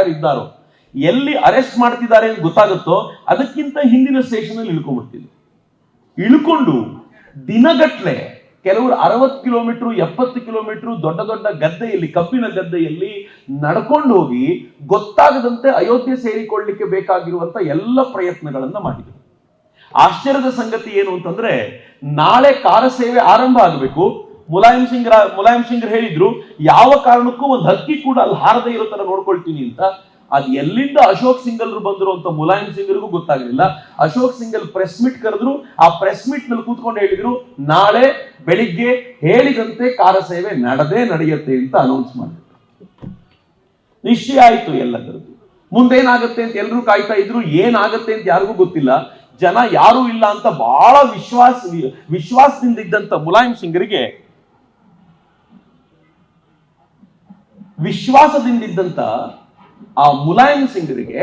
ಇದ್ದಾರೋ ಎಲ್ಲಿ ಅರೆಸ್ಟ್ ಮಾಡ್ತಿದ್ದಾರೆ ಅಂತ ಗೊತ್ತಾಗುತ್ತೋ ಅದಕ್ಕಿಂತ ಹಿಂದಿನ ಸ್ಟೇಷನ್ ಅಲ್ಲಿ ಇಳ್ಕೊಂಡ್ಬಿಡ್ತಿದ್ರು. ಇಳ್ಕೊಂಡು ದಿನಗಟ್ಲೆ ಕೆಲವರು 60 ಕಿಲೋಮೀಟರ್ 70 ಕಿಲೋಮೀಟರ್ ದೊಡ್ಡ ದೊಡ್ಡ ಗದ್ದೆಯಲ್ಲಿ ಕಬ್ಬಿನ ಗದ್ದೆಯಲ್ಲಿ ನಡ್ಕೊಂಡು ಹೋಗಿ ಗೊತ್ತಾಗದಂತೆ ಅಯೋಧ್ಯೆ ಸೇರಿಕೊಳ್ಳಲಿಕ್ಕೆ ಬೇಕಾಗಿರುವಂತ ಎಲ್ಲ ಪ್ರಯತ್ನಗಳನ್ನ ಮಾಡಿದರು. ಆಶ್ಚರ್ಯದ ಸಂಗತಿ ಏನು ಅಂತಂದ್ರೆ, ನಾಳೆ ಕಾರ ಸೇವೆ ಆರಂಭ ಆಗಬೇಕು. ಮುಲಾಯಂ ಸಿಂಗ್ ಹೇಳಿದ್ರು, ಯಾವ ಕಾರಣಕ್ಕೂ ಒಂದು ಹಕ್ಕಿ ಕೂಡ ಅಲ್ಲಿ ಹಾರದೇ ಇರೋ ತರ ನೋಡ್ಕೊಳ್ತೀನಿ ಅಂತ. ಅದ್ ಎಲ್ಲಿಂದ ಅಶೋಕ್ ಸಿಂಗಲ್ರು ಬಂದ್ರು ಅಂತ ಮುಲಾಯಂ ಸಿಂಗ್ರಿಗೂ ಗೊತ್ತಾಗಲಿಲ್ಲ. ಅಶೋಕ್ ಸಿಂಗಲ್ ಪ್ರೆಸ್ ಮೀಟ್ ಕರೆದ್ರು. ಆ ಪ್ರೆಸ್ ಮೀಟ್ ನಲ್ಲಿ ಕೂತ್ಕೊಂಡು ಹೇಳಿದ್ರು, ನಾಳೆ ಬೆಳಿಗ್ಗೆ ಹೇಳಿದಂತೆ ಕಾರ ಸೇವೆ ನಡೆಯುತ್ತೆ ಅಂತ ಅನೌನ್ಸ್ ಮಾಡಿದ್ರು. ನಿಶ್ಚಯ ಆಯ್ತು ಎಲ್ಲದರದ್ದು. ಮುಂದೇನಾಗತ್ತೆ ಅಂತ ಎಲ್ಲರೂ ಕಾಯ್ತಾ ಇದ್ರು. ಏನಾಗತ್ತೆ ಅಂತ ಯಾರಿಗೂ ಗೊತ್ತಿಲ್ಲ. ಜನ ಯಾರು ಇಲ್ಲ ಅಂತ ಬಹಳ ವಿಶ್ವಾಸದಿಂದ ಇದ್ದಂತ ಮುಲಾಯಂ ಸಿಂಗರಿಗೆ ವಿಶ್ವಾಸದಿಂದಿದ್ದಂತ ಆ ಮುಲಾಯಂ ಸಿಂಗರಿಗೆ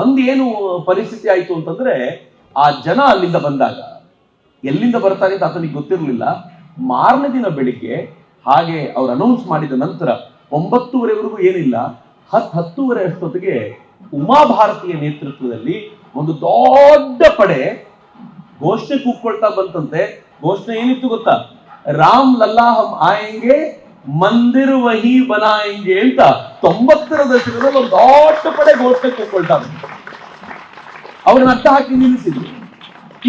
ಒಂದೇನು ಪರಿಸ್ಥಿತಿ ಆಯ್ತು ಅಂತಂದ್ರೆ, ಆ ಜನ ಅಲ್ಲಿಂದ ಬಂದಾಗ ಎಲ್ಲಿಂದ ಬರ್ತಾರೆ ಅಂತ ಆತನಿಗೆ ಗೊತ್ತಿರಲಿಲ್ಲ. ಮಾರನೇ ದಿನ ಬೆಳಿಗ್ಗೆ ಹಾಗೆ ಅವ್ರು ಅನೌನ್ಸ್ ಮಾಡಿದ ನಂತರ 9:30ವರೆಗೂ ಏನಿಲ್ಲ, 10:10 ಅಷ್ಟೊತ್ತಿಗೆ ಉಮಾಭಾರತಿಯ ನೇತೃತ್ವದಲ್ಲಿ ಒಂದು ದೊಡ್ಡ ಪಡೆ ಘೋಷಣೆ ಕೂಗ್ಕೊಳ್ತಾ ಬಂತಂತೆ. ಘೋಷಣೆ ಏನಿತ್ತು ಗೊತ್ತಾ? ರಾಮ್ ಲಲ್ಲಾ ಹಮ್ ಆಯೆಂಗೆ ಮಂದಿರ್ ವಹಿ ಬನಾಯೆಂಗೆ ಅಂತ 90ರ ದಶಕದಲ್ಲಿ ಒಂದು ದೊಡ್ಡ ಪಡೆ ಘೋಷಣೆ ಕೂಗ್ಕೊಳ್ತಾ ಬಂತು. ಅವ್ರನ್ನ ಅಡ್ಡ ಹಾಕಿ ನಿಲ್ಲಿಸಿದ್ರು.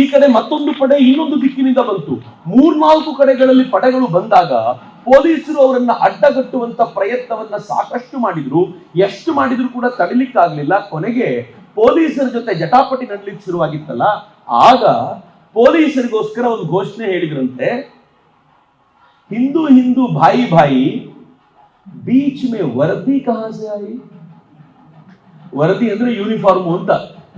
ಈ ಕಡೆ ಮತ್ತೊಂದು ಪಡೆ ಇನ್ನೊಂದು ದಿಕ್ಕಿನಿಂದ ಬಂತು. 3-4 ಕಡೆಗಳಲ್ಲಿ ಪಡೆಗಳು ಬಂದಾಗ ಪೊಲೀಸರು ಅವರನ್ನ ಅಡ್ಡಗಟ್ಟುವಂತ ಪ್ರಯತ್ನವನ್ನ ಸಾಕಷ್ಟು ಮಾಡಿದ್ರು. ಎಷ್ಟು ಮಾಡಿದ್ರು ಕೂಡ ತಡಿಲಿಕ್ಕಾಗ್ಲಿಲ್ಲ. ಕೊನೆಗೆ ಪೊಲೀಸರ ಜೊತೆ ಜಟಾಪಟಿ ನಡ್ಲಿಕ್ಕೆ ಶುರುವಾಗಿತ್ತಲ್ಲ, ಆಗ ಪೊಲೀಸರಿಗೋಸ್ಕರ ಒಂದು ಘೋಷಣೆ ಹೇಳಿದ್ರಂತೆ, ಹಿಂದೂ ಹಿಂದೂ ಭಾಯಿ ಭಾಯಿ ಬೀಚ್ ಮೇ ವರದಿ ಕಹಾ ಸೆ ಆಯಿ. ವರದಿ ಅಂದ್ರೆ ಯೂನಿಫಾರ್ಮ್ ಅಂತ.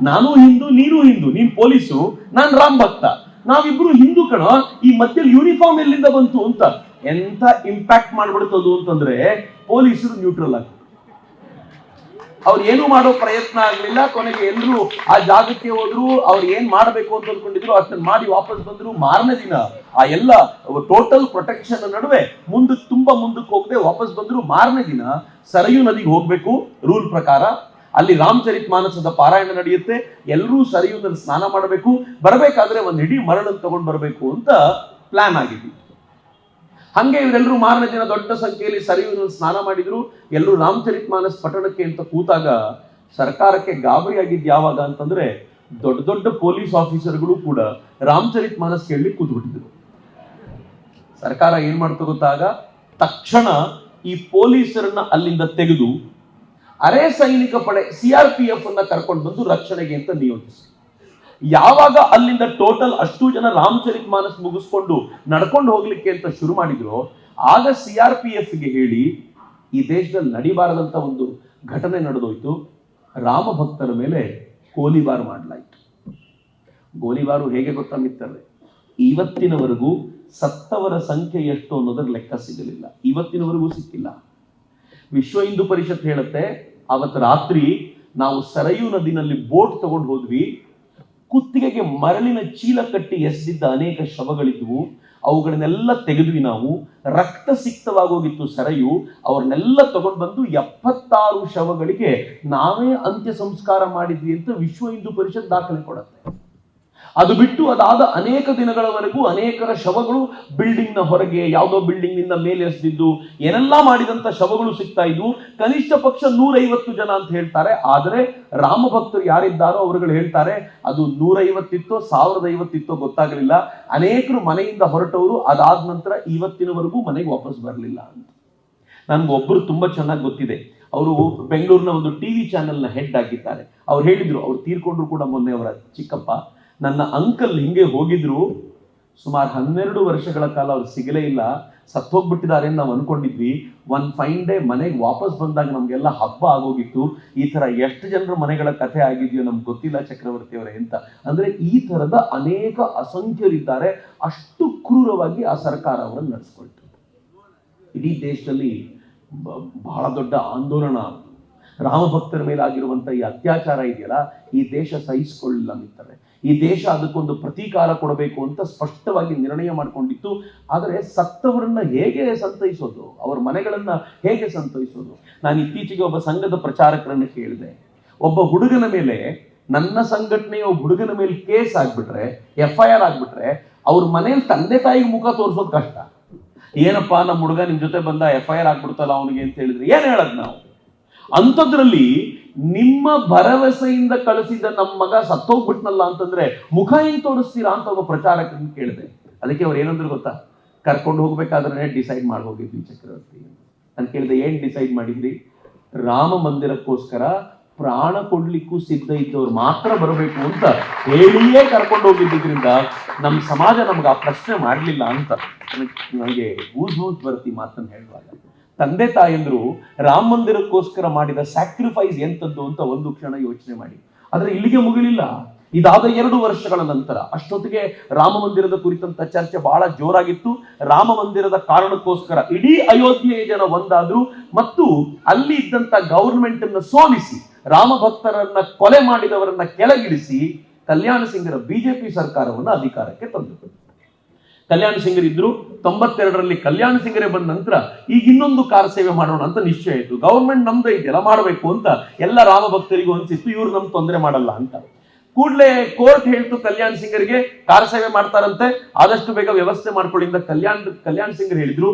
ನಾನು ಹಿಂದೂ, ನೀನು ಹಿಂದೂ, ನೀನ್ ಪೊಲೀಸು, ನಾನ್ ರಾಮ್ ಭಕ್ತ, ನಾವಿಬ್ರು ಹಿಂದೂ ಕಣ, ಈ ಮಧ್ಯೆ ಯೂನಿಫಾರ್ಮ್ ಎಲ್ಲಿಂದ ಬಂತು ಅಂತ. ಎಂತ ಇಂಪ್ಯಾಕ್ಟ್ ಮಾಡ್ಬಿಡ್ತದು ಅಂತಂದ್ರೆ, ಪೊಲೀಸರು ನ್ಯೂಟ್ರಲ್ ಆಗಿ ಅವ್ರು ಏನು ಮಾಡೋ ಪ್ರಯತ್ನ ಆಗ್ಲಿಲ್ಲ. ಕೊನೆಗೆ ಎಲ್ಲರೂ ಆ ಜಾಗಕ್ಕೆ ಹೋದ್ರು. ಅವ್ರು ಏನ್ ಮಾಡ್ಬೇಕು ಅಂತ ಅನ್ಕೊಂಡಿದ್ರು ಅಷ್ಟನ್ನ ಮಾಡಿ ವಾಪಸ್ ಬಂದ್ರು. ಮಾರನೇ ದಿನ ಆ ಎಲ್ಲ ಟೋಟಲ್ ಪ್ರೊಟೆಕ್ಷನ್ ನಡುವೆ ತುಂಬಾ ಮುಂದಕ್ಕೆ ಹೋಗದೆ ವಾಪಸ್ ಬಂದ್ರು. ಮಾರನೇ ದಿನ ಸರಯೂ ನದಿಗೆ ಹೋಗ್ಬೇಕು ರೂಲ್ ಪ್ರಕಾರ. ಅಲ್ಲಿ ರಾಮಚರಿತ್ ಮಾನಸದ ಪಾರಾಯಣ ನಡೆಯುತ್ತೆ. ಎಲ್ಲರೂ ಸರಯೂನಲ್ಲಿ ಸ್ನಾನ ಮಾಡಬೇಕು. ಬರಬೇಕಾದ್ರೆ ಒಂದು ಇಡೀ ಮರಳನ್ನು ತಗೊಂಡು ಬರಬೇಕು ಅಂತ ಪ್ಲಾನ್ ಆಗಿತ್ತು. ಹಂಗೆ ಇವರೆಲ್ಲರೂ ಮಾರನೇ ದಿನ ದೊಡ್ಡ ಸಂಖ್ಯೆಯಲ್ಲಿ ಸರಯೂನಲ್ಲಿ ಸ್ನಾನ ಮಾಡಿದ್ರು. ಎಲ್ಲರೂ ರಾಮಚರಿತ್ ಮಾನಸ್ ಪಟ್ಟಣಕ್ಕೆ ಅಂತ ಕೂತಾಗ ಸರ್ಕಾರಕ್ಕೆ ಗಾಬರಿ ಆಗಿದ್ದು ಯಾವಾಗ ಅಂತಂದ್ರೆ, ದೊಡ್ಡ ದೊಡ್ಡ ಪೊಲೀಸ್ ಆಫೀಸರ್ಗಳು ಕೂಡ ರಾಮಚರಿತ್ ಮಾನಸ್ ಕೇಳಿ ಕೂತ್ಬಿಟ್ಟಿದ್ರು. ಸರ್ಕಾರ ಏನ್ ಮಾಡ್ತಾ ಗೊತ್ತಾಗ, ತಕ್ಷಣ ಈ ಪೊಲೀಸರನ್ನ ಅಲ್ಲಿಂದ ತೆಗೆದು ಅರೆ ಸೈನಿಕ ಪಡೆ CRPF ಅನ್ನ ಕರ್ಕೊಂಡು ಬಂದು ರಕ್ಷಣೆಗೆ ಅಂತ ನಿಯೋಜಿಸಿ. ಯಾವಾಗ ಅಲ್ಲಿಂದ ಟೋಟಲ್ ಅಷ್ಟು ಜನ ರಾಮಚರಿತ್ ಮಾನಸ್ ಮುಗಿಸ್ಕೊಂಡು ನಡ್ಕೊಂಡು ಹೋಗ್ಲಿಕ್ಕೆ ಅಂತ ಶುರು ಮಾಡಿದ್ರು, ಆಗ CRPF ಗೆ ಹೇಳಿ ಈ ದೇಶದಲ್ಲಿ ನಡಿಬಾರದಂತ ಒಂದು ಘಟನೆ ನಡೆದೋಯ್ತು. ರಾಮ ಭಕ್ತರ ಮೇಲೆ ಗೋಲಿಬಾರ್ ಮಾಡಲಾಯಿತು. ಗೋಲಿಬಾರು ಹೇಗೆ ಗೊತ್ತಾ ಮಿತ್ರರೇ, ಇವತ್ತಿನವರೆಗೂ ಸತ್ತವರ ಸಂಖ್ಯೆ ಎಷ್ಟು ಅನ್ನೋದರ ಲೆಕ್ಕ ಸಿಗಲಿಲ್ಲ. ಇವತ್ತಿನವರೆಗೂ ಸಿಕ್ಕಿಲ್ಲ. ವಿಶ್ವ ಹಿಂದೂ ಪರಿಷತ್ ಹೇಳುತ್ತೆ, ಅವತ್ತು ರಾತ್ರಿ ನಾವು ಸರಯೂ ನದಿನಲ್ಲಿ ಬೋಟ್ ತಗೊಂಡು ಹೋದ್ವಿ. ಕುತ್ತಿಗೆಗೆ ಮರಳಿನ ಚೀಲ ಕಟ್ಟಿ ಎಸೆದಿದ್ದ ಅನೇಕ ಶವಗಳಿದ್ವು. ಅವುಗಳನ್ನೆಲ್ಲ ತೆಗೆದ್ವಿ ನಾವು. ರಕ್ತ ಸಿಕ್ತವಾಗೋಗಿತ್ತು ಸರಯು. ಅವ್ರನ್ನೆಲ್ಲ ತಗೊಂಡು ಬಂದು 76 ಶವಗಳಿಗೆ ನಾವೇ ಅಂತ್ಯ ಸಂಸ್ಕಾರ ಮಾಡಿದ್ವಿ ಅಂತ ವಿಶ್ವ ಹಿಂದೂ ಪರಿಷತ್ ದಾಖಲೆ ಕೊಡುತ್ತೆ. ಅದು ಬಿಟ್ಟು ಅದಾದ ಅನೇಕ ದಿನಗಳವರೆಗೂ ಅನೇಕರ ಶವಗಳು ಬಿಲ್ಡಿಂಗ್ ನ ಹೊರಗೆ, ಯಾವುದೋ ಬಿಲ್ಡಿಂಗ್ ನಿಂದ ಮೇಲೆ ಎಸೆದಿದ್ದು, ಏನೆಲ್ಲ ಮಾಡಿದಂತ ಶವಗಳು ಸಿಗ್ತಾ ಇದ್ವು. ಕನಿಷ್ಠ ಪಕ್ಷ 150 ಜನ ಅಂತ ಹೇಳ್ತಾರೆ. ಆದರೆ ರಾಮ ಭಕ್ತರು ಯಾರಿದ್ದಾರೋ ಅವರುಗಳು ಹೇಳ್ತಾರೆ ಅದು 150 1050 ಗೊತ್ತಾಗಲಿಲ್ಲ. ಅನೇಕರು ಮನೆಯಿಂದ ಹೊರಟವರು ಅದಾದ ನಂತರ ಇವತ್ತಿನವರೆಗೂ ಮನೆಗೆ ವಾಪಸ್ ಬರಲಿಲ್ಲ ಅಂತ. ನನ್ಗೊಬ್ಬರು ತುಂಬಾ ಚೆನ್ನಾಗಿ ಗೊತ್ತಿದೆ. ಅವರು ಬೆಂಗಳೂರಿನ ಒಂದು ಟಿವಿ ಚಾನೆಲ್ ನ ಹೆಡ್ ಆಗಿದ್ದಾರೆ. ಅವ್ರು ಹೇಳಿದ್ರು, ಅವ್ರು ತೀರ್ಕೊಂಡ್ರು ಕೂಡ ಮೊನ್ನೆ, ಅವರ ಚಿಕ್ಕಪ್ಪ, ನನ್ನ ಅಂಕಲ್ ಹಿಂಗೆ ಹೋಗಿದ್ರು. ಸುಮಾರು 12 ವರ್ಷಗಳ ಕಾಲ ಅವ್ರು ಸಿಗಲೇ ಇಲ್ಲ, ಸತ್ತೋಗ್ಬಿಟ್ಟಿದ್ದಾರೆ ಅಂತ ನಾವು ಅನ್ಕೊಂಡಿದ್ವಿ. ಒನ್ ಫೈನ್ ಡೇ ಮನೆಗೆ ವಾಪಸ್ ಬಂದಾಗ ನಮ್ಗೆಲ್ಲ ಹಬ್ಬ ಆಗೋಗಿತ್ತು. ಈ ತರ ಎಷ್ಟು ಜನರ ಮನೆಗಳ ಕಥೆ ಆಗಿದೆಯೋ ನಮ್ಗೆ ಗೊತ್ತಿಲ್ಲ ಚಕ್ರವರ್ತಿ ಅವರೇ ಅಂತ. ಅಂದ್ರೆ ಈ ತರದ ಅನೇಕ ಅಸಂಖ್ಯರಿದ್ದಾರೆ. ಅಷ್ಟು ಕ್ರೂರವಾಗಿ ಆ ಸರ್ಕಾರ ಅವರನ್ನು ನಡೆಸ್ಕೊಳ್ತು. ಇಡೀ ದೇಶದಲ್ಲಿ ಬಹಳ ದೊಡ್ಡ ಆಂದೋಲನ. ರಾಮಭಕ್ತರ ಮೇಲಾಗಿರುವಂತ ಈ ಅತ್ಯಾಚಾರ ಇದೆಯಲ್ಲ, ಈ ದೇಶ ಸಹಿಸಿಕೊಳ್ಳಿಲ್ಲ ಮಿತ್ರರೆ. ಈ ದೇಶ ಅದಕ್ಕೊಂದು ಪ್ರತೀಕಾರ ಕೊಡಬೇಕು ಅಂತ ಸ್ಪಷ್ಟವಾಗಿ ನಿರ್ಣಯ ಮಾಡಿಕೊಂಡಿತ್ತು. ಆದರೆ ಸತ್ತವರನ್ನ ಹೇಗೆ ಸಂತೈಸೋದು, ಅವರ ಮನೆಗಳನ್ನ ಹೇಗೆ ಸಂತೈಸೋದು? ನಾನು ಇತ್ತೀಚೆಗೆ ಒಬ್ಬ ಸಂಘದ ಪ್ರಚಾರಕರನ್ನು ಕೇಳಿದೆ. ಒಬ್ಬ ಹುಡುಗನ ಮೇಲೆ, ನನ್ನ ಸಂಘಟನೆಯ ಒಬ್ಬ ಹುಡುಗನ ಮೇಲೆ ಕೇಸ್ ಆಗ್ಬಿಟ್ರೆ, FIR ಆಗ್ಬಿಟ್ರೆ, ಅವ್ರ ಮನೇಲಿ ತಂದೆ ತಾಯಿಗೆ ಮುಖ ತೋರಿಸೋದು ಕಷ್ಟ. ಏನಪ್ಪಾ ನಮ್ಮ ಹುಡುಗ ನಿಮ್ ಜೊತೆ ಬಂದ, FIR ಆಗ್ಬಿಡ್ತಲ್ಲ ಅವನಿಗೆ ಅಂತ ಹೇಳಿದ್ರೆ ಏನ್ ಹೇಳದ್ ನಾವು? ಅಂಥದ್ರಲ್ಲಿ ನಿಮ್ಮ ಭರವಸೆಯಿಂದ ಕಳಿಸಿದ ನಮ್ಮ ಮಗ ಸತ್ತೋಗ್ಬಿಟ್ನಲ್ಲ ಅಂತಂದ್ರೆ ಮುಖ ಹೆಂಗ್ ತೋರಿಸ್ತೀರಾ ಅಂತ ಒಬ್ಬ ಪ್ರಚಾರಕರನ್ನ ಕೇಳಿದೆ. ಅದಕ್ಕೆ ಅವ್ರು ಏನಂದ್ರು ಗೊತ್ತಾ? ಕರ್ಕೊಂಡು ಹೋಗ್ಬೇಕಾದ್ರೆ ಡಿಸೈಡ್ ಮಾಡಿ ಹೋಗಿದ್ವಿ ಚಕ್ರವರ್ತಿ ಅಂತ ಕೇಳಿದೆ. ಏನ್ ಡಿಸೈಡ್ ಮಾಡಿದ್ರಿ? ರಾಮ ಮಂದಿರಕ್ಕೋಸ್ಕರ ಪ್ರಾಣ ಕೊಡ್ಲಿಕ್ಕೂ ಸಿದ್ಧ ಇದ್ದವ್ರು ಮಾತ್ರ ಬರಬೇಕು ಅಂತ ಹೇಳಿಯೇ ಕರ್ಕೊಂಡು ಹೋಗಿದ್ದರಿಂದ ನಮ್ಮ ಸಮಾಜ ನಮ್ಗೆ ಆ ಪ್ರಶ್ನೆ ಮಾಡಲಿಲ್ಲ ಅಂತ ನನಗೆ ಗೂಸ್ ಬರ್ತಿ ಮಾತನ್ನು ಹೇಳುವಾಗ. ತಂದೆ ತಾಯಂದ್ರು ರಾಮ ಮಂದಿರಕ್ಕೋಸ್ಕರ ಮಾಡಿದ ಸ್ಯಾಕ್ರಿಫೈಸ್ ಎಂತದ್ದು ಅಂತ ಒಂದು ಕ್ಷಣ ಯೋಚನೆ ಮಾಡಿ. ಆದ್ರೆ ಇಲ್ಲಿಗೆ ಮುಗಿಲಿಲ್ಲ. ಇದಾದ 2 ವರ್ಷಗಳ ನಂತರ, ಅಷ್ಟೊತ್ತಿಗೆ ರಾಮ ಮಂದಿರದ ಕುರಿತಂತ ಚರ್ಚೆ ಬಹಳ ಜೋರಾಗಿತ್ತು. ರಾಮ ಮಂದಿರದ ಕಾರಣಕ್ಕೋಸ್ಕರ ಇಡೀ ಅಯೋಧ್ಯೆಯ ಜನ ಒಂದಾದ್ರು ಮತ್ತು ಅಲ್ಲಿ ಇದ್ದಂತ ಗವರ್ಮೆಂಟ್ ಅನ್ನು ಸೋಲಿಸಿ ರಾಮ ಭಕ್ತರನ್ನ ಕೊಲೆ ಮಾಡಿದವರನ್ನ ಕೆಳಗಿಳಿಸಿ ಕಲ್ಯಾಣ ಸಿಂಗರ ಬಿಜೆಪಿ ಸರ್ಕಾರವನ್ನು ಅಧಿಕಾರಕ್ಕೆ ತಂದರು. ಕಲ್ಯಾಣ ಸಿಂಗರ್ ಇದ್ರು. 92ರಲ್ಲಿ ಕಲ್ಯಾಣ ಸಿಂಗರೇ ಬಂದ ನಂತರ ಈಗ ಇನ್ನೊಂದು ಕಾರ ಸೇವೆ ಮಾಡೋಣ ಅಂತ ನಿಶ್ಚಯ ಆಯ್ತು. ಗವರ್ಮೆಂಟ್ ನಮ್ದು ಇದೆಲ್ಲ ಮಾಡಬೇಕು ಅಂತ ಎಲ್ಲ ರಾಮ ಭಕ್ತರಿಗೂ ಅನ್ಸಿತ್ತು, ಇವ್ರು ನಮ್ ತೊಂದರೆ ಮಾಡಲ್ಲ ಅಂತ. ಕೂಡಲೇ ಕೋರ್ಟ್ ಹೇಳ್ತು ಕಲ್ಯಾಣ ಸಿಂಗರ್ಗೆ ಕಾರ ಸೇವೆ ಮಾಡ್ತಾರಂತೆ, ಆದಷ್ಟು ಬೇಗ ವ್ಯವಸ್ಥೆ ಮಾಡ್ಕೊಳ್ಳಿ ಅಂತ ಕಲ್ಯಾಣ ಸಿಂಗರ್ ಹೇಳಿದ್ರು.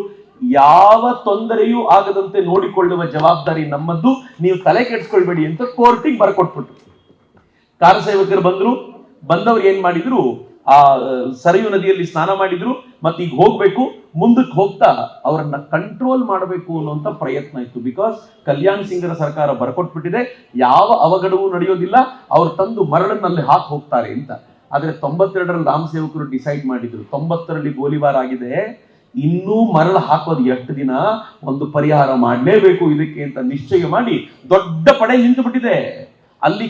ಯಾವ ತೊಂದರೆಯೂ ಆಗದಂತೆ ನೋಡಿಕೊಳ್ಳುವ ಜವಾಬ್ದಾರಿ ನಮ್ಮದ್ದು, ನೀವು ತಲೆ ಕೆಡಿಸ್ಕೊಳ್ಬೇಡಿ ಅಂತ ಕೋರ್ಟಿಗೆ ಬರ್ಕೊಟ್ಬಿಟ್ರು. ಕಾರ ಸೇವಕರು ಬಂದವ್ರು ಏನ್ ಮಾಡಿದ್ರು, ಆ ಸರಯು ನದಿಯಲ್ಲಿ ಸ್ನಾನ ಮಾಡಿದ್ರು. ಮತ್ತೆ ಈಗ ಹೋಗ್ಬೇಕು, ಮುಂದಕ್ಕೆ ಹೋಗ್ತಾ ಅವರನ್ನ ಕಂಟ್ರೋಲ್ ಮಾಡಬೇಕು ಅನ್ನುವಂತ ಪ್ರಯತ್ನ ಇತ್ತು. ಬಿಕಾಸ್ ಕಲ್ಯಾಣ್ ಸಿಂಗರ ಸರ್ಕಾರ ಬರ್ಕೊಟ್ಬಿಟ್ಟಿದೆ, ಯಾವ ಅವಘಡವೂ ನಡೆಯೋದಿಲ್ಲ, ಅವ್ರು ತಂದು ಮರಳನ್ನಲ್ಲಿ ಹಾಕಿ ಹೋಗ್ತಾರೆ ಅಂತ. ಆದ್ರೆ 92ರಲ್ಲಿ ರಾಮ ಸೇವಕರು ಡಿಸೈಡ್ ಮಾಡಿದ್ರು, 90ರಲ್ಲಿ ಗೋಲಿಬಾರ್ ಆಗಿದೆ, ಇನ್ನೂ ಮರಳು ಹಾಕೋದು ಎಷ್ಟು ದಿನ, ಒಂದು ಪರಿಹಾರ ಮಾಡಲೇಬೇಕು ಇದಕ್ಕೆ ಅಂತ ನಿಶ್ಚಯ ಮಾಡಿ ದೊಡ್ಡ ಪಡೆ ನಿಂತು ಬಿಟ್ಟಿದೆ. ಅಲ್ಲಿ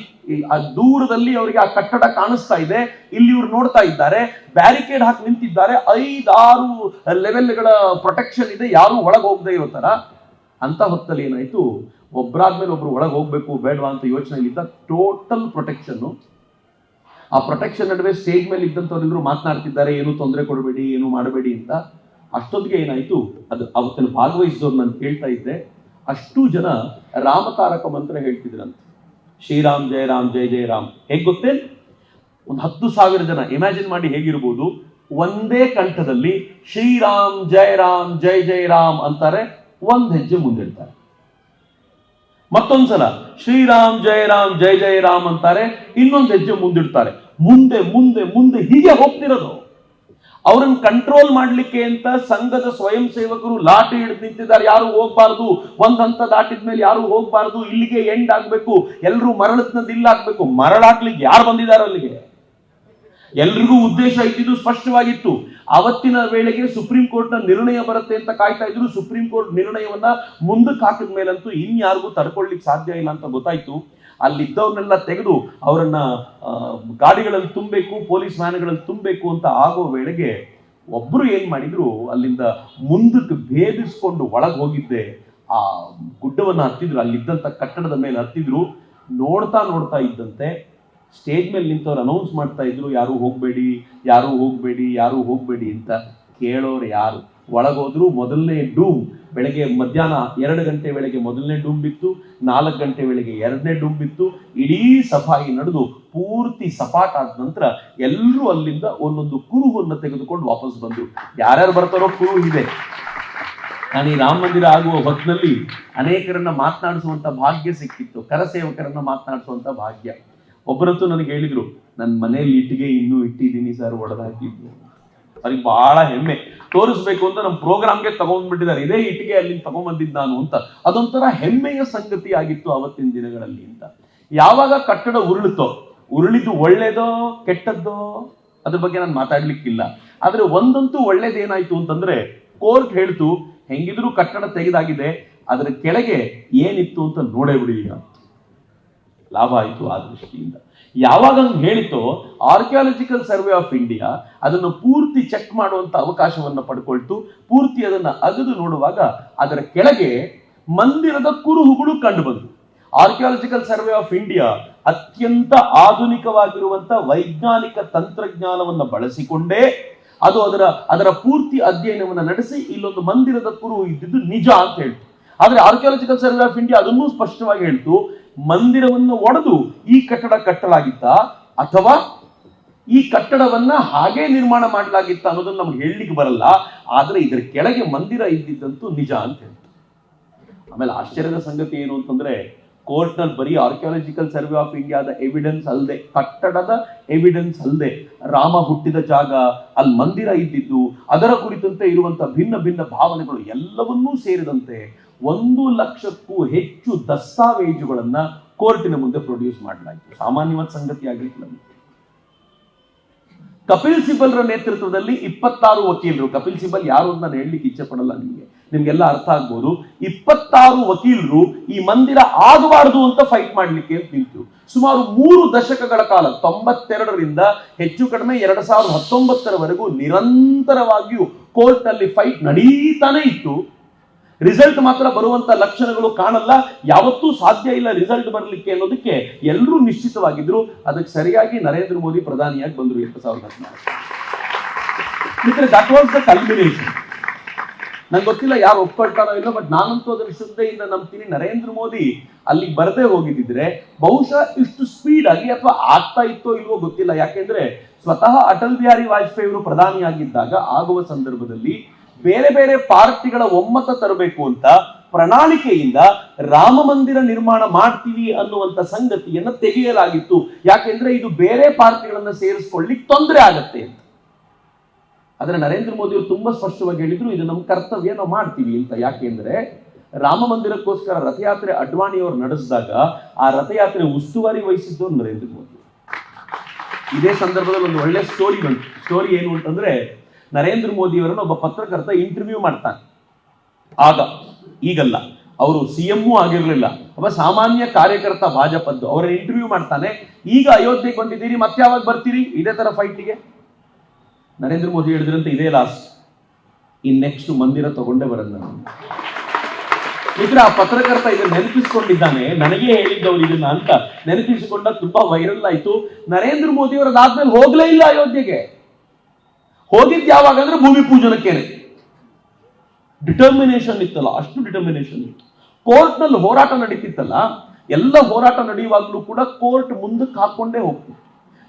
ದೂರದಲ್ಲಿ ಅವರಿಗೆ ಆ ಕಟ್ಟಡ ಕಾಣಿಸ್ತಾ ಇದೆ, ಇಲ್ಲಿ ಇವ್ರು ನೋಡ್ತಾ ಇದ್ದಾರೆ, ಬ್ಯಾರಿಕೇಡ್ ಹಾಕಿ ನಿಂತಿದ್ದಾರೆ, 5-6 ಲೆವೆಲ್ಗಳ ಪ್ರೊಟೆಕ್ಷನ್ ಇದೆ, ಯಾರು ಒಳಗೆ ಹೋಗದೆ ಇರೋ ತರ. ಅಂತ ಹೊತ್ತಲ್ಲಿ ಏನಾಯ್ತು, ಒಬ್ಬರಾದ್ಮೇಲೆ ಒಬ್ರು ಒಳಗೆ ಹೋಗ್ಬೇಕು ಬೇಡವಾ ಅಂತ ಯೋಚನೆಯಲ್ಲಿದ್ದ, ಟೋಟಲ್ ಪ್ರೊಟೆಕ್ಷನ್. ಆ ಪ್ರೊಟೆಕ್ಷನ್ ನಡುವೆ ಸ್ಟೇಜ್ ಮೇಲೆ ಇದ್ದಂಥವ್ರೆಲ್ಲರೂ ಮಾತನಾಡ್ತಿದ್ದಾರೆ, ಏನು ತೊಂದರೆ ಕೊಡಬೇಡಿ, ಏನು ಮಾಡಬೇಡಿ ಅಂತ. ಅಷ್ಟೊತ್ತಿಗೆ ಏನಾಯ್ತು, ಅದು ಅವತ್ತಿನ ಭಾಗವಹಿಸಿದವ್ರು ನಾನು ಕೇಳ್ತಾ ಇದ್ದೆ, ಅಷ್ಟು ಜನ ರಾಮತಾರಕ ಮಂತ್ರ ಹೇಳ್ತಿದ್ರಂತ. ಶ್ರೀರಾಮ್ ಜಯ ರಾಮ್ ಜಯ ಜಯ ರಾಮ್. ಹೇಗೆ ಗೊತ್ತೇ, ಒಂದು 10,000 ಜನ ಇಮ್ಯಾಜಿನ್ ಮಾಡಿ ಹೇಗಿರ್ಬೋದು, ಒಂದೇ ಕಂಠದಲ್ಲಿ ಶ್ರೀರಾಮ್ ಜಯ ಜಯ ರಾಮ್ ಅಂತಾರೆ, ಒಂದ್ ಹೆಜ್ಜೆ ಮುಂದಿಡ್ತಾರೆ. ಮತ್ತೊಂದ್ಸಲ ಶ್ರೀರಾಮ್ ಜಯ ಜಯ ರಾಮ್ ಅಂತಾರೆ, ಇನ್ನೊಂದು ಹೆಜ್ಜೆ ಮುಂದಿಡ್ತಾರೆ. ಮುಂದೆ ಮುಂದೆ ಮುಂದೆ ಹೀಗೆ ಹೋಗ್ತಿರೋದು. ಅವ್ರನ್ನ ಕಂಟ್ರೋಲ್ ಮಾಡ್ಲಿಕ್ಕೆ ಅಂತ ಸಂಘದ ಸ್ವಯಂ ಸೇವಕರು ಲಾಠಿ ಹಿಡಿದು ನಿಂತಿದ್ದಾರೆ, ಯಾರು ಹೋಗ್ಬಾರ್ದು, ಒಂದ್ ಹಂತ ದಾಟಿದ್ಮೇಲೆ ಯಾರು ಹೋಗ್ಬಾರ್ದು, ಇಲ್ಲಿಗೆ ಎಂಡ್ ಆಗ್ಬೇಕು, ಎಲ್ರು ಮರಳತ್ನದ್ದು ಇಲ್ಲ ಆಗ್ಬೇಕು. ಮರಳಾಕ್ಲಿಕ್ಕೆ ಯಾರು ಬಂದಿದ್ದಾರೆ ಅಲ್ಲಿಗೆ? ಎಲ್ರಿಗೂ ಉದ್ದೇಶ ಇದ್ದಿದ್ದು ಸ್ಪಷ್ಟವಾಗಿತ್ತು. ಅವತ್ತಿನ ವೇಳೆಗೆ ಸುಪ್ರೀಂ ಕೋರ್ಟ್ ನ ನಿರ್ಣಯ ಬರುತ್ತೆ ಅಂತ ಕಾಯ್ತಾ ಇದ್ರು. ಸುಪ್ರೀಂ ಕೋರ್ಟ್ ನಿರ್ಣಯವನ್ನ ಮುಂದಕ್ಕೆ ಹಾಕಿದ ಮೇಲಂತೂ ಇನ್ಯಾರಿಗೂ ತಡ್ಕೊಳ್ಲಿಕ್ಕೆ ಸಾಧ್ಯ ಇಲ್ಲ ಅಂತ ಗೊತ್ತಾಯ್ತು. ಅಲ್ಲಿದ್ದವ್ರನ್ನೆಲ್ಲ ತೆಗೆದು ಅವರನ್ನ ಗಾಡಿಗಳಲ್ಲಿ ತುಂಬಬೇಕು, ಪೊಲೀಸ್ ವ್ಯಾನ್ಗಳಲ್ಲಿ ತುಂಬಬೇಕು ಅಂತ ಆಗೋ ವೇಳೆಗೆ ಒಬ್ರು ಏನ್ ಮಾಡಿದ್ರು, ಅಲ್ಲಿಂದ ಮುಂದಕ್ಕೆ ಭೇದಿಸ್ಕೊಂಡು ಒಳಗೆ ಹೋಗಿದ್ದೆ ಆ ಗುಡ್ಡವನ್ನ ಹತ್ತಿದ್ರು, ಅಲ್ಲಿದ್ದಂತ ಕಟ್ಟಡದ ಮೇಲೆ ಹತ್ತಿದ್ರು. ನೋಡ್ತಾ ನೋಡ್ತಾ ಇದ್ದಂತೆ ಸ್ಟೇಜ್ ಮೇಲೆ ನಿಂತವ್ರು ಅನೌನ್ಸ್ ಮಾಡ್ತಾ ಇದ್ರು, ಯಾರು ಹೋಗ್ಬೇಡಿ, ಯಾರು ಹೋಗ್ಬೇಡಿ, ಯಾರು ಹೋಗ್ಬೇಡಿ ಅಂತ. ಕೇಳೋರು ಯಾರು? ಒಳಗೋದ್ರು. ಮೊದಲನೇ ಡೂಮ್ ಬೆಳಗ್ಗೆ ಮಧ್ಯಾಹ್ನ 2 ಗಂಟೆ ವೇಳೆಗೆ ಮೊದಲನೇ ಡೂಮ್ ಬಿತ್ತು, 4 ಗಂಟೆ ವೇಳೆಗೆ 2ನೇ ಡೂಮ್ ಬಿತ್ತು. ಇಡೀ ಸಫಾಯಿ ನಡೆದು ಪೂರ್ತಿ ಸಪಾಟ ಆದ ನಂತರ ಎಲ್ಲರೂ ಅಲ್ಲಿಂದ ಒಂದೊಂದು ಕುರುಹನ್ನು ತೆಗೆದುಕೊಂಡು ವಾಪಸ್ ಬಂದ್ರು. ಯಾರ್ಯಾರು ಬರ್ತಾರೋ ಕುರು ಇದೆ. ನಾನು ಈ ರಾಮ ಮಂದಿರ ಆಗುವ ಹೊತ್ತಿನಲ್ಲಿ ಅನೇಕರನ್ನ ಮಾತನಾಡಿಸುವಂತ ಭಾಗ್ಯ ಸಿಕ್ಕಿತ್ತು, ಕರಸೇವಕರನ್ನ ಮಾತನಾಡಿಸುವಂತ ಭಾಗ್ಯ. ಒಬ್ಬರಂತೂ ನನಗೆ ಹೇಳಿದ್ರು, ನನ್ನ ಮನೆಯಲ್ಲಿ ಇಟ್ಟಿಗೆ ಇನ್ನೂ ಇಟ್ಟಿದ್ದೀನಿ ಸರ್, ಒಡೆದಾಕಿದ್ದು. ಅವ್ರಿಗೆ ಬಹಳ ಹೆಮ್ಮೆ ತೋರಿಸ್ಬೇಕು ಅಂತ ನಮ್ಮ ಪ್ರೋಗ್ರಾಮ್ಗೆ ತಗೊಂಡ್ಬಿಟ್ಟಿದ್ದಾರೆ, ಇದೇ ಇಟ್ಟಿಗೆ ಅಲ್ಲಿ ತಗೊಂಡ್ಬಂದಿದ್ದು ನಾನು ಅಂತ. ಅದೊಂಥರ ಹೆಮ್ಮೆಯ ಸಂಗತಿ ಆಗಿತ್ತು ಅವತ್ತಿನ ದಿನಗಳಲ್ಲಿ ಅಂತ. ಯಾವಾಗ ಕಟ್ಟಡ ಉರುಳಿದ್ದು ಒಳ್ಳೇದೋ ಕೆಟ್ಟದ್ದೋ ಅದ್ರ ಬಗ್ಗೆ ನಾನು ಮಾತಾಡ್ಲಿಕ್ಕಿಲ್ಲ. ಆದ್ರೆ ಒಂದಂತೂ ಒಳ್ಳೇದೇನಾಯ್ತು ಅಂತಂದ್ರೆ, ಕೋರ್ಟ್ ಹೇಳ್ತು ಹೆಂಗಿದ್ರು ಕಟ್ಟಡ ತೆಗೆದಾಗಿದೆ, ಅದರ ಕೆಳಗೆ ಏನಿತ್ತು ಅಂತ ನೋಡೇ ಬಿಡಿ ಅಂತ. ಲಾಭ ಆಯ್ತು ಆ ದೃಷ್ಟಿಯಿಂದ. ಯಾವಾಗ ಹೇಳಿತೋ ಆರ್ಕಿಯಾಲಜಿಕಲ್ ಸರ್ವೆ ಆಫ್ ಇಂಡಿಯಾ ಅದನ್ನು ಪೂರ್ತಿ ಚೆಕ್ ಮಾಡುವಂತ ಅವಕಾಶವನ್ನ ಪಡ್ಕೊಳ್ತು. ಪೂರ್ತಿ ಅದನ್ನ ಅಗದು ನೋಡುವಾಗ ಅದರ ಕೆಳಗೆ ಮಂದಿರದ ಕುರುಹುಗಳು ಕಂಡು ಬಂತು. ಆರ್ಕಿಯಾಲಜಿಕಲ್ ಸರ್ವೆ ಆಫ್ ಇಂಡಿಯಾ ಅತ್ಯಂತ ಆಧುನಿಕವಾಗಿರುವಂತ ವೈಜ್ಞಾನಿಕ ತಂತ್ರಜ್ಞಾನವನ್ನು ಬಳಸಿಕೊಂಡೇ ಅದು ಅದರ ಪೂರ್ತಿ ಅಧ್ಯಯನವನ್ನು ನಡೆಸಿ ಇಲ್ಲೊಂದು ಮಂದಿರದ ಕುರು ಇದ್ದಿದ್ದು ನಿಜ ಅಂತ ಹೇಳ್ತು. ಆದ್ರೆ ಆರ್ಕಿಯಾಲಜಿಕಲ್ ಸರ್ವೆ ಆಫ್ ಇಂಡಿಯಾ ಅದನ್ನೂ ಸ್ಪಷ್ಟವಾಗಿ ಹೇಳ್ತು, ಮಂದಿರವನ್ನು ಒಡೆದು ಈ ಕಟ್ಟಡ ಕಟ್ಟಲಾಗಿತ್ತ ಅಥವಾ ಈ ಕಟ್ಟಡವನ್ನ ಹಾಗೆ ನಿರ್ಮಾಣ ಮಾಡಲಾಗಿತ್ತ ಅನ್ನೋದನ್ನ ನಮ್ಗೆ ಹೇಳಲಿಕ್ಕೆ ಬರಲ್ಲ. ಆದ್ರೆ ಇದರ ಕೆಳಗೆ ಮಂದಿರ ಇದ್ದಿದ್ದಂತೂ ನಿಜ ಅಂತ ಹೇಳ್ತು. ಆಮೇಲೆ ಆಶ್ಚರ್ಯದ ಸಂಗತಿ ಏನು ಅಂತಂದ್ರೆ, ಕೋರ್ಟ್ ನಲ್ಲಿ ಬರೀ ಆರ್ಕಿಯಾಲಜಿಕಲ್ ಸರ್ವೆ ಆಫ್ ಇಂಡಿಯಾದ ಎವಿಡೆನ್ಸ್ ಅಲ್ಲದೆ, ಕಟ್ಟಡದ ಎವಿಡೆನ್ಸ್ ಅಲ್ಲದೆ, ರಾಮ ಹುಟ್ಟಿದ ಜಾಗ, ಅಲ್ಲಿ ಮಂದಿರ ಇದ್ದಿದ್ದು, ಅದರ ಕುರಿತಂತೆ ಇರುವಂತಹ ಭಿನ್ನ ಭಿನ್ನ ಭಾವನೆಗಳು ಎಲ್ಲವನ್ನೂ ಸೇರಿದಂತೆ 1,00,000ಕ್ಕೂ ಹೆಚ್ಚು ದಸ್ತಾವೇಜುಗಳನ್ನ ಕೋರ್ಟಿನ ಮುಂದೆ ಪ್ರೊಡ್ಯೂಸ್ ಮಾಡಲಾಯಿತು. ಸಾಮಾನ್ಯವಾದ ಸಂಗತಿ ಆಗಿಲ್ಲ. ಕಪಿಲ್ ಸಿಬಲ್ರ ನೇತೃತ್ವದಲ್ಲಿ 26 ವಕೀಲರು, ಕಪಿಲ್ ಸಿಬಲ್ ಯಾರು ಅಂತ ನಾನು ಹೇಳಲಿಕ್ಕೆ ಇಚ್ಛೆ ಪಡಲ್ಲ, ನಿಮ್ಗೆಲ್ಲ ಅರ್ಥ ಆಗ್ಬೋದು. 26 ವಕೀಲರು ಈ ಮಂದಿರ ಆಗಬಾರದು ಅಂತ ಫೈಟ್ ಮಾಡ್ಲಿಕ್ಕೆ ನಿಂತು ಸುಮಾರು 3 ದಶಕಗಳ ಕಾಲ 92ರಿಂದ ಹೆಚ್ಚು ಕಡಿಮೆ 2019ರವರೆಗೂ ನಿರಂತರವಾಗಿಯೂ ಕೋರ್ಟ್ ನಲ್ಲಿ ಫೈಟ್ ನಡೀತಾನೆ ಇತ್ತು. ರಿಸಲ್ಟ್ ಮಾತ್ರ ಬರುವಂತ ಲಕ್ಷಣಗಳು ಕಾಣಲ್ಲ, ಯಾವತ್ತೂ ಸಾಧ್ಯ ಇಲ್ಲ ರಿಸಲ್ಟ್ ಬರಲಿಕ್ಕೆ ಅನ್ನೋದಕ್ಕೆ ಎಲ್ಲರೂ ನಿಶ್ಚಿತವಾಗಿದ್ರು. ಅದಕ್ಕೆ ಸರಿಯಾಗಿ ನರೇಂದ್ರ ಮೋದಿ ಪ್ರಧಾನಿಯಾಗಿ ಬಂದರು 2014. That was the culmination. ನಂಗೆ ಗೊತ್ತಿಲ್ಲ ಯಾರು ಒಪ್ಕೊಳ್ತಾರೋ ಇಲ್ಲೋ, ಬಟ್ ನಾನಂತೂ ಅದರ ಶ್ರದ್ಧೆಯಿಂದ ನಂಬ್ತೀನಿ. ನರೇಂದ್ರ ಮೋದಿ ಅಲ್ಲಿಗೆ ಬರದೇ ಹೋಗಿದ್ದಿದ್ರೆ ಬಹುಶಃ ಇಷ್ಟು ಸ್ಪೀಡ್ ಆಗಿ ಅಥವಾ ಆಗ್ತಾ ಇತ್ತೋ ಇಲ್ವೋ ಗೊತ್ತಿಲ್ಲ. ಯಾಕೆಂದ್ರೆ ಸ್ವತಃ ಅಟಲ್ ಬಿಹಾರಿ ವಾಜಪೇಯಿ ಅವರು ಪ್ರಧಾನಿಯಾಗಿದ್ದಾಗ ಆಗುವ ಸಂದರ್ಭದಲ್ಲಿ ಬೇರೆ ಬೇರೆ ಪಾರ್ಟಿಗಳ ಒಮ್ಮತ ತರಬೇಕು ಅಂತ ಪ್ರಣಾಳಿಕೆಯಿಂದ ರಾಮ ಮಂದಿರ ನಿರ್ಮಾಣ ಮಾಡ್ತೀವಿ ಅನ್ನುವಂತ ಸಂಗತಿಯನ್ನ ತೆಗೆಯಲಾಗಿತ್ತು. ಯಾಕೆಂದ್ರೆ ಇದು ಬೇರೆ ಪಾರ್ಟಿಗಳನ್ನ ಸೇರಿಸ್ಕೊಳ್ಳಿಕ್ಕೆ ತೊಂದರೆ ಆಗತ್ತೆ ಅಂತ. ಆದ್ರೆ ನರೇಂದ್ರ ಮೋದಿ ಅವರು ತುಂಬಾ ಸ್ಪಷ್ಟವಾಗಿ ಹೇಳಿದ್ರು, ಇದು ನಮ್ಮ ಕರ್ತವ್ಯ, ನಾವು ಮಾಡ್ತೀವಿ ಅಂತ. ಯಾಕೆಂದ್ರೆ ರಾಮ ಮಂದಿರಕ್ಕೋಸ್ಕರ ರಥಯಾತ್ರೆ ಅಡ್ವಾಣಿಯವರು ನಡೆಸಿದಾಗ ಆ ರಥಯಾತ್ರೆ ಉಸ್ತುವಾರಿ ವಹಿಸಿದ್ದು ನರೇಂದ್ರ ಮೋದಿ. ಇದೇ ಸಂದರ್ಭದಲ್ಲಿ ಒಂದು ಒಳ್ಳೆ ಸ್ಟೋರಿ ಬಂತು. ಸ್ಟೋರಿ ಏನು ಅಂತಂದ್ರೆ, ನರೇಂದ್ರ ಮೋದಿ ಅವರನ್ನು ಒಬ್ಬ ಪತ್ರಕರ್ತ ಇಂಟರ್ವ್ಯೂ ಮಾಡ್ತಾನೆ. ಈಗಲ್ಲ, ಅವರು ಸಿಎಂ ಆಗಿರಲಿಲ್ಲ, ಒಬ್ಬ ಸಾಮಾನ್ಯ ಕಾರ್ಯಕರ್ತ ಭಾಜಪದ್ದು. ಅವರ ಇಂಟರ್ವ್ಯೂ ಮಾಡ್ತಾನೆ. ಈಗ ಅಯೋಧ್ಯೆಗೆ ಬಂದಿದ್ದೀರಿ, ಮತ್ತೆ ಯಾವಾಗ ಬರ್ತೀರಿ ಇದೇ ತರ ಫೈಟ್ಗೆ? ನರೇಂದ್ರ ಮೋದಿ ಹೇಳಿದ್ರಂತೆ, ಇದೇ ಲಾಸ್ಟ್, ಇನ್ ನೆಕ್ಸ್ಟ್ ಮಂದಿರ ತಗೊಂಡೇ ಬರೋದು. ಮಿತ್ರ, ಆ ಪತ್ರಕರ್ತ ಇದನ್ನ ನೆನಪಿಸಿಕೊಂಡಿದ್ದಾನೆ, ನನಗೇ ಹೇಳಿದ್ದವ್ರು ಇದನ್ನ ಅಂತ ನೆನಪಿಸಿಕೊಂಡ ತುಂಬಾ ವೈರಲ್ ಆಯ್ತು. ನರೇಂದ್ರ ಮೋದಿ ಅವರು ಅದಾದ್ಮೇಲೆ ಹೋಗ್ಲೇ ಇಲ್ಲ ಅಯೋಧ್ಯೆಗೆ. ಹೋಗಿದ್ದು ಯಾವಾಗ ಅಂದ್ರೆ ಭೂಮಿ ಪೂಜನಕ್ಕೇನೆ. ಡಿಟರ್ಮಿನೇಷನ್ ಇತ್ತಲ್ಲ, ಅಷ್ಟು ಡಿಟರ್ಮಿನೇಷನ್ ಇತ್ತು. ಕೋರ್ಟ್ ನಲ್ಲಿ ಹೋರಾಟ ನಡೀತಿತ್ತಲ್ಲ, ಎಲ್ಲ ಹೋರಾಟ ನಡೆಯುವಾಗ್ಲೂ ಕೂಡ ಕೋರ್ಟ್ ಮುಂದಕ್ಕೆ ಹಾಕೊಂಡೇ ಹೋಗ್ತಿತ್ತು.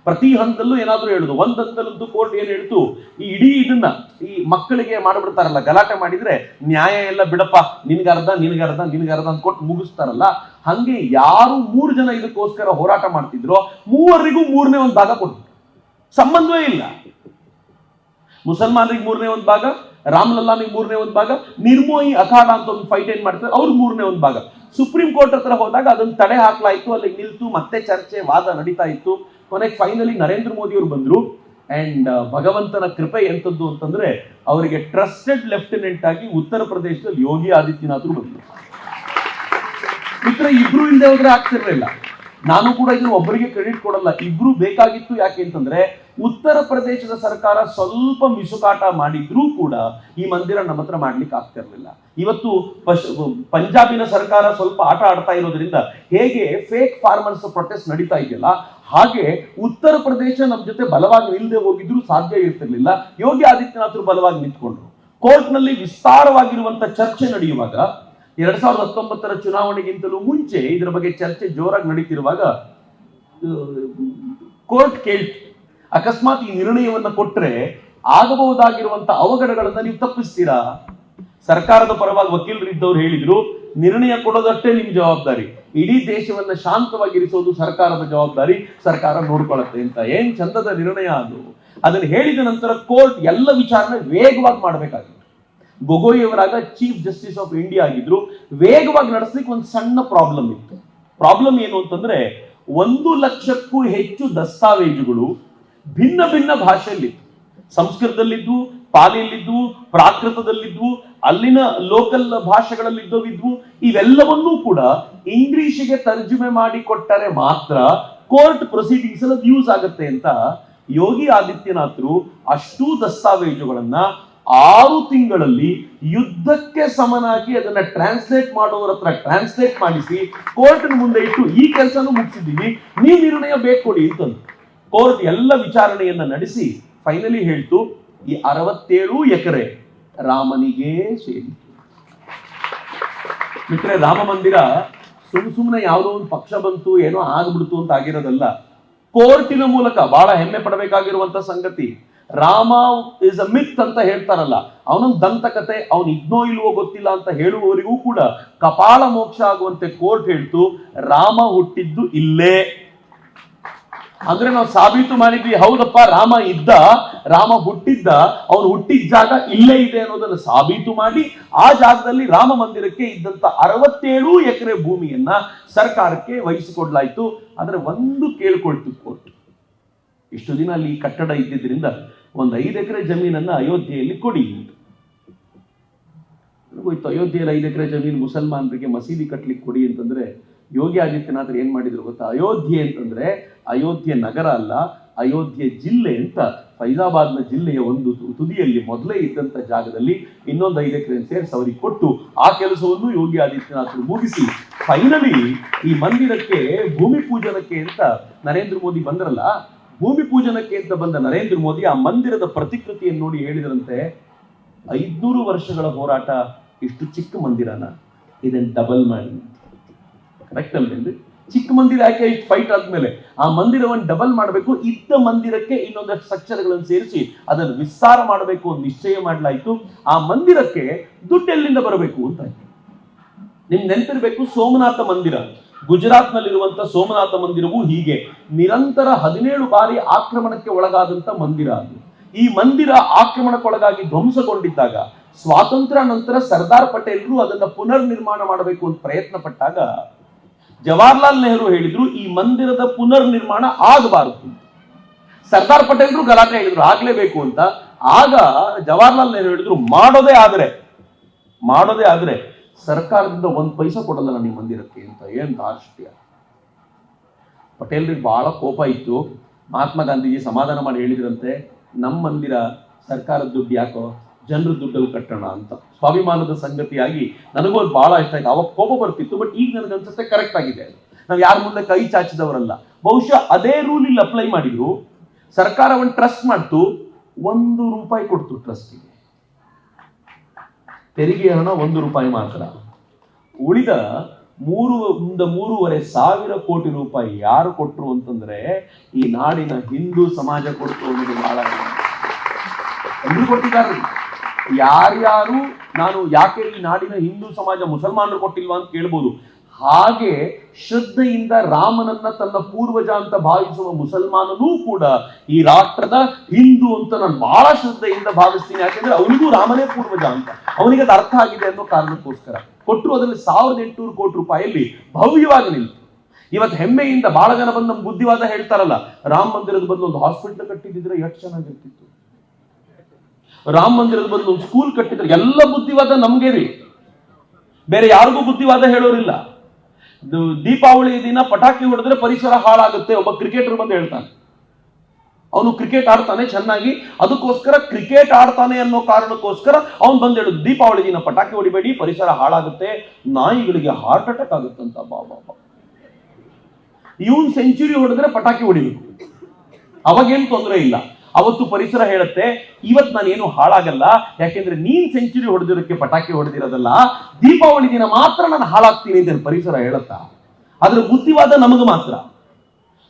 ಪ್ರತಿ ಹಂತದಲ್ಲೂ ಏನಾದ್ರೂ ಹೇಳುದು. ಒಂದ್ ಹಂತದಲ್ಲಂತೂ ಕೋರ್ಟ್ ಏನ್ ಹೇಳ್ತು, ಈ ಇಡೀ ಇದನ್ನ ಈ ಮಕ್ಕಳಿಗೆ ಮಾಡಿಬಿಡ್ತಾರಲ್ಲ, ಗಲಾಟೆ ಮಾಡಿದ್ರೆ ನ್ಯಾಯ ಎಲ್ಲ ಬಿಡಪ್ಪ, ನಿನ್ಗರ್ಧ ನಿನ್ಗರ್ಧ ನಿನ್ಗರ್ಧ ಅಂತ ಕೊಟ್ಟು ಮುಗಿಸ್ತಾರಲ್ಲ, ಹಂಗೆ ಯಾರು 3 ಜನ ಇದಕ್ಕೋಸ್ಕರ ಹೋರಾಟ ಮಾಡ್ತಿದ್ರು, ಮೂವರಿಗೂ 3ನೇ ಒಂದು ಭಾಗ ಕೊಟ್ಟು, ಸಂಬಂಧವೇ ಇಲ್ಲ. ಮುಸಲ್ಮಾನರಿಗೆ 3ನೇ ಒಂದು ಭಾಗ, ರಾಮ್ಲಲ್ಲಾನಿಗೆ 3ನೇ ಒಂದು ಭಾಗ, ನಿರ್ಮೋಹಿ ಅಖಾಡ ಅಂತ ಒಂದು ಫೈಟ್ ಏನ್ ಮಾಡ್ತಾರೆ ಅವ್ರು 3ನೇ ಒಂದು ಭಾಗ. ಸುಪ್ರೀಂ ಕೋರ್ಟ್ ಹತ್ರ ಹೋದಾಗ ಅದನ್ನ ತಡೆ ಹಾಕ್ಲಾಯ್ತು, ಅಲ್ಲಿ ನಿಲ್ತು, ಮತ್ತೆ ಚರ್ಚೆ ವಾದ ನಡೀತಾ ಇತ್ತು. ಕೊನೆಗೆ ಫೈನಲಿ ನರೇಂದ್ರ ಮೋದಿ ಅವರು ಬಂದ್ರು. ಅಂಡ್ ಭಗವಂತನ ಕೃಪೆ ಎಂತದ್ದು ಅಂತಂದ್ರೆ, ಅವರಿಗೆ ಟ್ರಸ್ಟೆಡ್ ಲೆಫ್ಟಿನೆಂಟ್ ಆಗಿ ಉತ್ತರ ಪ್ರದೇಶದಲ್ಲಿ ಯೋಗಿ ಆದಿತ್ಯನಾಥ್ ಬಂದ್ರು. ಮಿತ್ರ, ಇಬ್ರು ಇಲ್ಲದೆ ಹೋದ್ರೆ ಆಗ್ತಿರ್ಲಿಲ್ಲ. ನಾನು ಕೂಡ ಇದನ್ನು ಒಬ್ಬರಿಗೆ ಕ್ರೆಡಿಟ್ ಕೊಡಲ್ಲ, ಇಬ್ರು ಬೇಕಾಗಿತ್ತು. ಯಾಕೆ ಅಂತಂದ್ರೆ ಉತ್ತರ ಪ್ರದೇಶದ ಸರ್ಕಾರ ಸ್ವಲ್ಪ ಮಿಸುಕಾಟ ಮಾಡಿದ್ರೂ ಕೂಡ ಈ ಮಂದಿರ ನಮ್ಮ ಹತ್ರ ಮಾಡ್ಲಿಕ್ಕೆ ಆಗ್ತಿರ್ಲಿಲ್ಲ. ಇವತ್ತು ಪಂಜಾಬಿನ ಸರ್ಕಾರ ಸ್ವಲ್ಪ ಆಟ ಆಡ್ತಾ ಇರೋದ್ರಿಂದ ಹೇಗೆ ಫೇಕ್ ಫಾರ್ಮರ್ಸ್ ಪ್ರೊಟೆಸ್ಟ್ ನಡೀತಾ ಇದೆಯಲ್ಲ, ಹಾಗೆ ಉತ್ತರ ಪ್ರದೇಶ ನಮ್ಮ ಜೊತೆ ಬಲವಾಗಿ ನಿಲ್ಲದೆ ಹೋಗಿದ್ರು ಸಾಧ್ಯ ಇರ್ತಿರ್ಲಿಲ್ಲ. ಯೋಗಿ ಆದಿತ್ಯನಾಥ್ ಬಲವಾಗಿ ನಿಂತ್ಕೊಂಡ್ರು. ಕೋರ್ಟ್ ನಲ್ಲಿ ವಿಸ್ತಾರವಾಗಿರುವಂತ ಚರ್ಚೆ ನಡೆಯುವಾಗ 2019ರ ಚುನಾವಣೆಗಿಂತಲೂ ಮುಂಚೆ ಇದರ ಬಗ್ಗೆ ಚರ್ಚೆ ಜೋರಾಗಿ ನಡೀತಿರುವಾಗ ಕೋರ್ಟ್ ಕೇಳ್ತು, ಅಕಸ್ಮಾತ್ ಈ ನಿರ್ಣಯವನ್ನ ಕೊಟ್ರೆ ಆಗಬಹುದಾಗಿರುವಂತ ಅವಘಡಗಳನ್ನ ನೀವು ತಪ್ಪಿಸ್ತೀರಾ? ಸರ್ಕಾರದ ಪರವಾಗಿ ವಕೀಲರು ಇದ್ದವ್ರು ಹೇಳಿದ್ರು, ನಿರ್ಣಯ ಕೊಡೋದಷ್ಟೇ ನಿಮ್ ಜವಾಬ್ದಾರಿ, ಇಡೀ ದೇಶವನ್ನ ಶಾಂತವಾಗಿರಿಸೋದು ಸರ್ಕಾರದ ಜವಾಬ್ದಾರಿ, ಸರ್ಕಾರ ನೋಡ್ಕೊಳ್ಳುತ್ತೆ ಅಂತ. ಏನ್ ಚಂದದ ನಿರ್ಣಯ ಅದು. ಅದನ್ನು ಹೇಳಿದ ನಂತರ ಕೋರ್ಟ್ ಎಲ್ಲ ವಿಚಾರಣೆ ವೇಗವಾಗಿ ಮಾಡಬೇಕಾಗಿತ್ತು. ಗೊಗೋಯಿ ಅವರಾಗ ಚೀಫ್ ಜಸ್ಟಿಸ್ ಆಫ್ ಇಂಡಿಯಾ ಆಗಿದ್ರು. ವೇಗವಾಗಿ ನಡೆಸಲಿಕ್ಕೆ ಒಂದು ಸಣ್ಣ ಪ್ರಾಬ್ಲಮ್ ಇತ್ತು. ಪ್ರಾಬ್ಲಮ್ ಏನು ಅಂತಂದ್ರೆ, 1,00,000ಕ್ಕೂ ಹೆಚ್ಚು ದಸ್ತಾವೇಜುಗಳು ಭಿನ್ನ ಭಿನ್ನ ಭಾಷೆಯಲ್ಲಿತ್ತು. ಸಂಸ್ಕೃತದಲ್ಲಿದ್ವು, ಪಾಲಿಯಲ್ಲಿದ್ವು, ಪ್ರಾಕೃತದಲ್ಲಿದ್ವು, ಅಲ್ಲಿನ ಲೋಕಲ್ ಭಾಷೆಗಳಲ್ಲಿದ್ದವಿದ್ವು. ಇವೆಲ್ಲವನ್ನೂ ಕೂಡ ಇಂಗ್ಲಿಷಿಗೆ ತರ್ಜುಮೆ ಮಾಡಿ ಕೊಟ್ಟರೆ ಮಾತ್ರ ಕೋರ್ಟ್ ಪ್ರೊಸೀಡಿಂಗ್ಸ್ ಅಲ್ಲಿ ಯೂಸ್ ಆಗುತ್ತೆ ಅಂತ ಯೋಗಿ ಆದಿತ್ಯನಾಥ್ರು ಅಷ್ಟೂ ದಸ್ತಾವೇಜುಗಳನ್ನ 6 ತಿಂಗಳಲ್ಲಿ ಯುದ್ಧಕ್ಕೆ ಸಮನಾಗಿ ಅದನ್ನ ಟ್ರಾನ್ಸ್ಲೇಟ್ ಮಾಡೋರ ಹತ್ರ ಟ್ರಾನ್ಸ್ಲೇಟ್ ಮಾಡಿಸಿ ಕೋರ್ಟ್ ಮುಂದೆ ಇಟ್ಟು ಈ ಕೆಲಸನೂ ಮುಗಿಸಿದ್ದೀವಿ, ನೀವು ನಿರ್ಣಯ ಬೇಕು ಕೊಡಿ ಅಂತಂದು ಕೋರ್ಟ್ ಎಲ್ಲ ವಿಚಾರಣೆಯನ್ನ ನಡೆಸಿ ಫೈನಲಿ ಹೇಳ್ತು, ಈ 67 ಎಕರೆ ರಾಮನಿಗೆ ಸೇರಿತು. ಮಿತ್ರೆ, ರಾಮ ಮಂದಿರ ಸುಮ್ಮನೆ ಯಾವುದೋ ಒಂದು ಪಕ್ಷ ಬಂತು ಏನೋ ಆಗ್ಬಿಡ್ತು ಅಂತ ಆಗಿರೋದಲ್ಲ. ಕೋರ್ಟಿನ ಮೂಲಕ ಬಹಳ ಹೆಮ್ಮೆ ಪಡಬೇಕಾಗಿರುವಂತ ಸಂಗತಿ. ರಾಮ ಇಸ್ ಅ ಮಿತ್ ಅಂತ ಹೇಳ್ತಾರಲ್ಲ, ಅವನೊಂದು ದಂತಕತೆ, ಅವನು ಇದ್ನೋ ಇಲ್ವೋ ಗೊತ್ತಿಲ್ಲ ಅಂತ ಹೇಳುವವರಿಗೂ ಕೂಡ ಕಪಾಳ ಮೋಕ್ಷ ಆಗುವಂತೆ ಕೋರ್ಟ್ ಹೇಳ್ತು, ರಾಮ ಹುಟ್ಟಿದ್ದು ಇಲ್ಲೇ. ಅಂದ್ರೆ ನಾವು ಸಾಬೀತು ಮಾಡಿದ್ವಿ, ಹೌದಪ್ಪ ರಾಮ ಇದ್ದ, ರಾಮ ಹುಟ್ಟಿದ್ದ, ಅವನು ಹುಟ್ಟಿದ ಜಾಗ ಇಲ್ಲೇ ಇದೆ ಅನ್ನೋದನ್ನು ಸಾಬೀತು ಮಾಡಿ ಆ ಜಾಗದಲ್ಲಿ ರಾಮ ಮಂದಿರಕ್ಕೆ ಇದ್ದಂತ 67 ಎಕರೆ ಭೂಮಿಯನ್ನ ಸರ್ಕಾರಕ್ಕೆ ವಹಿಸಿಕೊಡ್ಲಾಯ್ತು. ಆದ್ರೆ ಒಂದು ಕೇಳ್ಕೊಳ್ತು ಕೋರ್ಟ್, ಇಷ್ಟು ದಿನ ಅಲ್ಲಿ ಕಟ್ಟಡ ಇದ್ದಿದ್ರಿಂದ ಒಂದು 5 ಎಕರೆ ಜಮೀನನ್ನ ಅಯೋಧ್ಯೆಯಲ್ಲಿ ಕೊಡಿ. ಹೋಯ್ತು, ಅಯೋಧ್ಯೆಯಲ್ಲಿ 5 ಎಕರೆ ಜಮೀನು ಮುಸಲ್ಮಾನರಿಗೆ ಮಸೀದಿ ಕಟ್ಲಿಕ್ಕೆ ಕೊಡಿ ಅಂತಂದ್ರೆ ಯೋಗಿ ಆದಿತ್ಯನಾಥ್ ಏನ್ ಮಾಡಿದ್ರು ಗೊತ್ತಾ? ಅಯೋಧ್ಯೆ ಅಂತಂದ್ರೆ ಅಯೋಧ್ಯೆ ನಗರ ಅಲ್ಲ, ಅಯೋಧ್ಯೆ ಜಿಲ್ಲೆ ಅಂತ ಫೈಜಾಬಾದ್ನ ಜಿಲ್ಲೆಯ ಒಂದು ತುದಿಯಲ್ಲಿ ಮೊದಲೇ ಇದ್ದಂತ ಜಾಗದಲ್ಲಿ ಇನ್ನೊಂದು 5 ಎಕರೆ ಸೇರಿಸಿ ಅವರಿಗೆ ಕೊಟ್ಟು ಆ ಕೆಲಸವನ್ನು ಯೋಗಿ ಆದಿತ್ಯನಾಥ್ ಮುಗಿಸಿ ಫೈನಲಿ ಈ ಮಂದಿರಕ್ಕೆ ಭೂಮಿ ಪೂಜನಕ್ಕೆ ಅಂತ ನರೇಂದ್ರ ಮೋದಿ ಬಂದ್ರಲ್ಲ, ಭೂಮಿ ಪೂಜನಕ್ಕೆ ಅಂತ ಬಂದ ನರೇಂದ್ರ ಮೋದಿ ಆ ಮಂದಿರದ ಪ್ರತಿಕೃತಿಯನ್ನು ನೋಡಿ ಹೇಳಿದ್ರಂತೆ, 500 ವರ್ಷಗಳ ಹೋರಾಟ ಇಷ್ಟು ಚಿಕ್ಕ ಮಂದಿರನ ಇದನ್ನು ಡಬಲ್ ಮಾಡಿ. ಕರೆಕ್ಟ್ ಅಲ್ವೇನ್ರಿ? ಚಿಕ್ಕ ಮಂದಿರ ಯಾಕೆ ಇಷ್ಟು ಫೈಟ್ ಆದ್ಮೇಲೆ ಆ ಮಂದಿರವನ್ನು ಡಬಲ್ ಮಾಡಬೇಕು, ಇದ್ದ ಮಂದಿರಕ್ಕೆ ಇನ್ನೊಂದಷ್ಟು ಸ್ಟ್ರಕ್ಚರ್ಗಳನ್ನು ಸೇರಿಸಿ ಅದನ್ನು ವಿಸ್ತಾರ ಮಾಡಬೇಕು ಅಂತ ನಿಶ್ಚಯ ಮಾಡಲಾಯಿತು. ಆ ಮಂದಿರಕ್ಕೆ ದುಡ್ಡು ಎಲ್ಲಿಂದ ಬರಬೇಕು ಅಂತ ನಿಮ್ಗೆ ನೆನಪಿರ್ಬೇಕು, ಸೋಮನಾಥ ಮಂದಿರ ಗುಜರಾತ್ ನಲ್ಲಿರುವಂತ ಸೋಮನಾಥ ಮಂದಿರವು ಹೀಗೆ ನಿರಂತರ 17 ಬಾರಿ ಆಕ್ರಮಣಕ್ಕೆ ಒಳಗಾದಂತ ಮಂದಿರ. ಅದು ಈ ಮಂದಿರ ಆಕ್ರಮಣಕ್ಕೊಳಗಾಗಿ ಧ್ವಂಸಗೊಂಡಿದ್ದಾಗ ಸ್ವಾತಂತ್ರ್ಯ ನಂತರ ಸರ್ದಾರ್ ಪಟೇಲ್ರು ಅದನ್ನ ಪುನರ್ ನಿರ್ಮಾಣ ಮಾಡಬೇಕು ಅಂತ ಪ್ರಯತ್ನ ಪಟ್ಟಾಗ ಜವಾಹರ್ಲಾಲ್ ನೆಹರು ಹೇಳಿದ್ರು ಈ ಮಂದಿರದ ಪುನರ್ ನಿರ್ಮಾಣ ಆಗಬಾರದು. ಸರ್ದಾರ್ ಪಟೇಲ್ರು ಗಲಾಟೆ ಹೇಳಿದ್ರು ಆಗ್ಲೇಬೇಕು ಅಂತ. ಆಗ ಜವಾಹರ್ಲಾಲ್ ನೆಹರು ಹೇಳಿದ್ರು ಮಾಡೋದೇ ಆದ್ರೆ ಸರ್ಕಾರದಿಂದ 1 ಪೈಸಾ ಕೊಡಲ್ಲ ನಾನು ಈ ಮಂದಿರಕ್ಕೆ ಅಂತ. ಏನ್ ಧಾರ್ಷ್ಟ್ಯ! ಪಟೇಲ್ರಿಗೆ ಬಹಳ ಕೋಪ ಇತ್ತು. ಮಹಾತ್ಮ ಗಾಂಧೀಜಿ ಸಮಾಧಾನ ಮಾಡಿ ಹೇಳಿದ್ರಂತೆ, ನಮ್ಮ ಮಂದಿರ ಸರ್ಕಾರದ ದುಡ್ಡು ಯಾಕೋ, ಜನರ ದುಡ್ಡಲ್ಲಿ ಕಟ್ಟೋಣ ಅಂತ. ಸ್ವಾಭಿಮಾನದ ಸಂಗತಿಯಾಗಿ ನನಗೂ ಅದು ಬಹಳ ಇಷ್ಟ ಆಯ್ತು. ಅವಾಗ ಕೋಪ ಬರ್ತಿತ್ತು, ಬಟ್ ಈಗ ನನಗನ್ಸುತ್ತೆ ಕರೆಕ್ಟ್ ಆಗಿದೆ. ನಾವು ಯಾರ ಮುಂದೆ ಕೈ ಚಾಚಿದವರಲ್ಲ. ಬಹುಶಃ ಅದೇ ರೂಲ್ ಇಲ್ಲಿ ಅಪ್ಲೈ ಮಾಡಿದ್ರು. ಸರ್ಕಾರವನ್ನು ಟ್ರಸ್ಟ್ ಮಾಡ್ತು, 1 ರೂಪಾಯಿ ಕೊಡ್ತು ಟ್ರಸ್ಟಿಗೆ. ತೆರಿಗೆ ಹಣ 1 ರೂಪಾಯಿ ಮಾತ್ರ. ಉಳಿದ 3.5 ಸಾವಿರ ಕೋಟಿ ರೂಪಾಯಿ ಯಾರು ಕೊಟ್ರು ಅಂತಂದ್ರೆ ಈ ನಾಡಿನ ಹಿಂದೂ ಸಮಾಜ ಕೊಟ್ಟು ಅನ್ನೋದು ಬಹಳ ಎಲ್ಲರೂ ಕೊಟ್ಟಿದ್ದಾರೆ. ಯಾರ್ಯಾರು ನಾನು ಯಾಕೆ ಈ ನಾಡಿನ ಹಿಂದೂ ಸಮಾಜ ಮುಸಲ್ಮಾನರು ಕೊಟ್ಟಿಲ್ವಾ ಅಂತ ಕೇಳ್ಬೋದು. ಹಾಗೆ ಶ್ರದ್ಧೆಯಿಂದ ರಾಮನನ್ನ ತನ್ನ ಪೂರ್ವಜ ಅಂತ ಭಾವಿಸುವ ಮುಸಲ್ಮಾನನೂ ಕೂಡ ಈ ರಾಷ್ಟ್ರದ ಹಿಂದೂ ಅಂತ ನಾನು ಬಹಳ ಶ್ರದ್ಧೆಯಿಂದ ಭಾವಿಸ್ತೀನಿ. ಯಾಕೆಂದ್ರೆ ಅವನಿಗೂ ರಾಮನೇ ಪೂರ್ವಜ ಅಂತ ಅವನಿಗೆ ಅದು ಅರ್ಥ ಆಗಿದೆ ಅನ್ನೋ ಕಾರಣಕ್ಕೋಸ್ಕರ ಕೊಟ್ಟರು. ಅದರಲ್ಲಿ 1800 ಕೋಟಿ ರೂಪಾಯಿಯಲ್ಲಿ ಭವ್ಯವಾಗಿ ನಿಲ್ತು. ಇವತ್ತು ಹೆಮ್ಮೆಯಿಂದ ಬಹಳ ಜನ ಬಂದು ನಮ್ಗೆ ಬುದ್ಧಿವಾದ ಹೇಳ್ತಾರಲ್ಲ, ರಾಮ ಮಂದಿರದ ಬದಲು ಒಂದು ಹಾಸ್ಪಿಟಲ್ ಕಟ್ಟಿದ್ರೆ ಎಷ್ಟು ಚೆನ್ನಾಗಿರ್ತಿತ್ತು, ರಾಮ ಮಂದಿರದ ಬದಲು ಒಂದು ಸ್ಕೂಲ್ ಕಟ್ಟಿದ್ರೆ. ಎಲ್ಲ ಬುದ್ಧಿವಾದ ನಮ್ಗೆ ರೀ, ಬೇರೆ ಯಾರಿಗೂ ಬುದ್ಧಿವಾದ ಹೇಳೋರಿಲ್ಲ. ದೀಪಾವಳಿ ದಿನ ಪಟಾಕಿ ಹೊಡೆದ್ರೆ ಪರಿಸರ ಹಾಳಾಗುತ್ತೆ. ಒಬ್ಬ ಕ್ರಿಕೆಟರ್ ಬಂದು ಹೇಳ್ತಾನೆ, ಅವನು ಕ್ರಿಕೆಟ್ ಆಡ್ತಾನೆ ಚೆನ್ನಾಗಿ, ಅದಕ್ಕೋಸ್ಕರ ಕ್ರಿಕೆಟ್ ಆಡ್ತಾನೆ ಅನ್ನೋ ಕಾರಣಕ್ಕೋಸ್ಕರ ಅವನು ಬಂದು ಹೇಳುದು ದೀಪಾವಳಿ ದಿನ ಪಟಾಕಿ ಹೊಡಿಬೇಡಿ, ಪರಿಸರ ಹಾಳಾಗುತ್ತೆ, ನಾಯಿಗಳಿಗೆ ಹಾರ್ಟ್ ಅಟ್ಯಾಕ್ ಆಗುತ್ತಂತ. ಬಾಬಾ, ಇವನ್ ಸೆಂಚುರಿ ಹೊಡೆದ್ರೆ ಪಟಾಕಿ ಹೊಡಿಬೇಕು, ಅವಾಗೇನು ತೊಂದರೆ ಇಲ್ಲ. ಅವತ್ತು ಪರಿಸರ ಹೇಳುತ್ತೆ ಇವತ್ತು ನಾನೇನು ಹಾಳಾಗಲ್ಲ, ಯಾಕೆಂದ್ರೆ ನೀನ್ ಸೆಂಚುರಿ ಹೊಡೆದಿರೋಕ್ಕೆ ಪಟಾಕಿ ಹೊಡೆದಿರೋದಲ್ಲ, ದೀಪಾವಳಿ ದಿನ ಮಾತ್ರ ನಾನು ಹಾಳಾಗ್ತೀನಿ ಅಂತ ಪರಿಸರ ಹೇಳುತ್ತಾ. ಆದ್ರೆ ಬುದ್ಧಿವಾದ ನಮಗ ಮಾತ್ರ,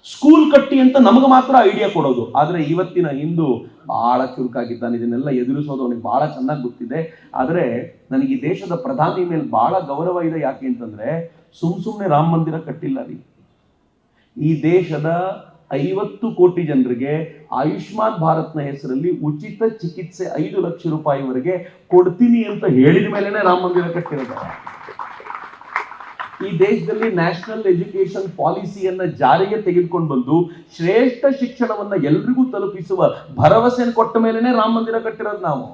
ಸ್ಕೂಲ್ ಕಟ್ಟಿ ಅಂತ ನಮಗೆ ಮಾತ್ರ ಐಡಿಯಾ ಕೊಡೋದು. ಆದ್ರೆ ಇವತ್ತಿನ ಹಿಂದೂ ಬಹಳ ಚುರುಕಾಗಿದ್ದಾನೆ, ಇದನ್ನೆಲ್ಲ ಎದುರಿಸೋದು ಅವನಿಗೆ ಬಹಳ ಚೆನ್ನಾಗಿ ಗೊತ್ತಿದೆ. ಆದ್ರೆ ನನಗೆ ಈ ದೇಶದ ಪ್ರಧಾನಿ ಮೇಲೆ ಬಹಳ ಗೌರವ ಇದೆ. ಯಾಕೆ ಅಂತಂದ್ರೆ ಸುಮ್ನೆ ರಾಮ ಮಂದಿರ ಕಟ್ಟಿಲ್ಲ ರೀ. ಈ ದೇಶದ 50 ಕೋಟಿ ಜನರಿಗೆ ಆಯುಷ್ಮಾನ್ ಭಾರತ್ನ ಹೆಸರಲ್ಲಿ ಉಚಿತ ಚಿಕಿತ್ಸೆ 5 ಲಕ್ಷ ರೂಪಾಯಿವರೆಗೆ ಕೊಡ್ತೀನಿ ಅಂತ ಹೇಳಿದ ಮೇಲೆನೆ ರಾಮ ಮಂದಿರ ಕಟ್ಟಿರೋದು. ಈ ದೇಶದಲ್ಲಿ ನ್ಯಾಷನಲ್ ಎಜುಕೇಶನ್ ಪಾಲಿಸಿಯನ್ನ ಜಾರಿಗೆ ತೆಗೆದುಕೊಂಡು ಬಂದು ಶ್ರೇಷ್ಠ ಶಿಕ್ಷಣವನ್ನ ಎಲ್ರಿಗೂ ತಲುಪಿಸುವ ಭರವಸೆಯನ್ನು ಕೊಟ್ಟ ಮೇಲೆನೆ ರಾಮ ಮಂದಿರ ಕಟ್ಟಿರೋದು ನಾವು.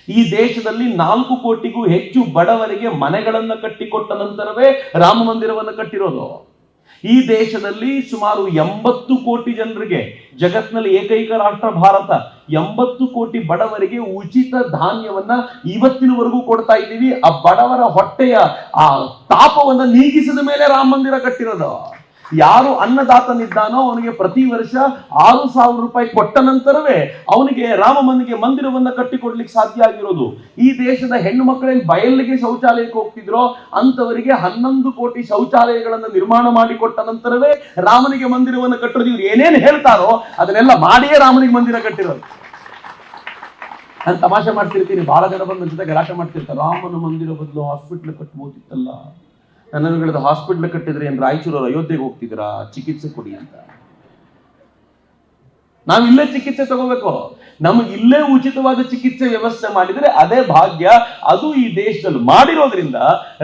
ಈ ದೇಶದಲ್ಲಿ 4 ಕೋಟಿಗೂ ಹೆಚ್ಚು ಬಡವರಿಗೆ ಮನೆಗಳನ್ನ ಕಟ್ಟಿಕೊಟ್ಟ ನಂತರವೇ ರಾಮ ಮಂದಿರವನ್ನು ಕಟ್ಟಿರೋದು. ಈ ದೇಶದಲ್ಲಿ ಸುಮಾರು 80 ಕೋಟಿ ಜನರಿಗೆ, ಜಗತ್ನಲ್ಲಿ ಏಕೈಕ ರಾಷ್ಟ್ರ ಭಾರತ, 80 ಕೋಟಿ ಬಡವರಿಗೆ ಉಚಿತ ಧಾನ್ಯವನ್ನ ಇವತ್ತಿನವರೆಗೂ ಕೊಡ್ತಾ ಇದ್ದೀವಿ. ಆ ಬಡವರ ಹೊಟ್ಟೆಯ ಆ ತಾಪವನ್ನ ನೀಗಿಸಿದ ಮೇಲೆ ರಾಮ ಮಂದಿರ ಕಟ್ಟಿರೋದು. ಯಾರು ಅನ್ನದಾತನಿದ್ದಾನೋ ಅವನಿಗೆ ಪ್ರತಿ ವರ್ಷ 6,000 ರೂಪಾಯಿ ಕೊಟ್ಟ ನಂತರವೇ ಅವನಿಗೆ ರಾಮ ಮಂದಿರವನ್ನ ಕಟ್ಟಿಕೊಡ್ಲಿಕ್ಕೆ ಸಾಧ್ಯ ಆಗಿರೋದು. ಈ ದೇಶದ ಹೆಣ್ಣು ಮಕ್ಕಳೇನು ಬಯಲಿಗೆ ಶೌಚಾಲಯಕ್ಕೆ ಹೋಗ್ತಿದ್ರೋ ಅಂತವರಿಗೆ 11 ಕೋಟಿ ಶೌಚಾಲಯಗಳನ್ನ ನಿರ್ಮಾಣ ಮಾಡಿಕೊಟ್ಟ ನಂತರವೇ ರಾಮನಿಗೆ ಮಂದಿರವನ್ನು ಕಟ್ಟಿರೋದು. ಇವ್ರು ಏನೇನು ಹೇಳ್ತಾರೋ ಅದನ್ನೆಲ್ಲ ಮಾಡಿಯೇ ರಾಮನಿಗೆ ಮಂದಿರ ಕಟ್ಟಿರೋದು. ನಾನು ತಮಾಷೆ ಮಾಡ್ತಿರ್ತೀನಿ, ಬಹಳ ಜನ ಬಂದು ನನ್ನ ಜೊತೆ ಗಲಾಟೆ ಮಾಡ್ತಿರ್ತಾರೆ, ರಾಮನ ಮಂದಿರ ಬದಲು ಹಾಸ್ಪಿಟ್ಲ್ ಕಟ್ಬೋದಿತ್ತಲ್ಲ. ನನ್ನ ಹೇಳಿದ ಹಾಸ್ಪಿಟ್ಲ್ ಕಟ್ಟಿದ್ರೆ ಏನ್ ರಾಯಚೂರು ಅಯೋಧ್ಯೆಗೆ ಹೋಗ್ತಿದ್ರಾ ಚಿಕಿತ್ಸೆ ಕೊಡಿ ಅಂತ? ನಾವಿಲ್ಲೇ ಚಿಕಿತ್ಸೆ ತಗೋಬೇಕು. ನಮಗೆ ಇಲ್ಲೇ ಉಚಿತವಾದ ಚಿಕಿತ್ಸೆ ವ್ಯವಸ್ಥೆ ಮಾಡಿದ್ರೆ ಅದೇ ಭಾಗ್ಯ. ಅದು ಈ ದೇಶದಲ್ಲಿ ಮಾಡಿರೋದ್ರಿಂದ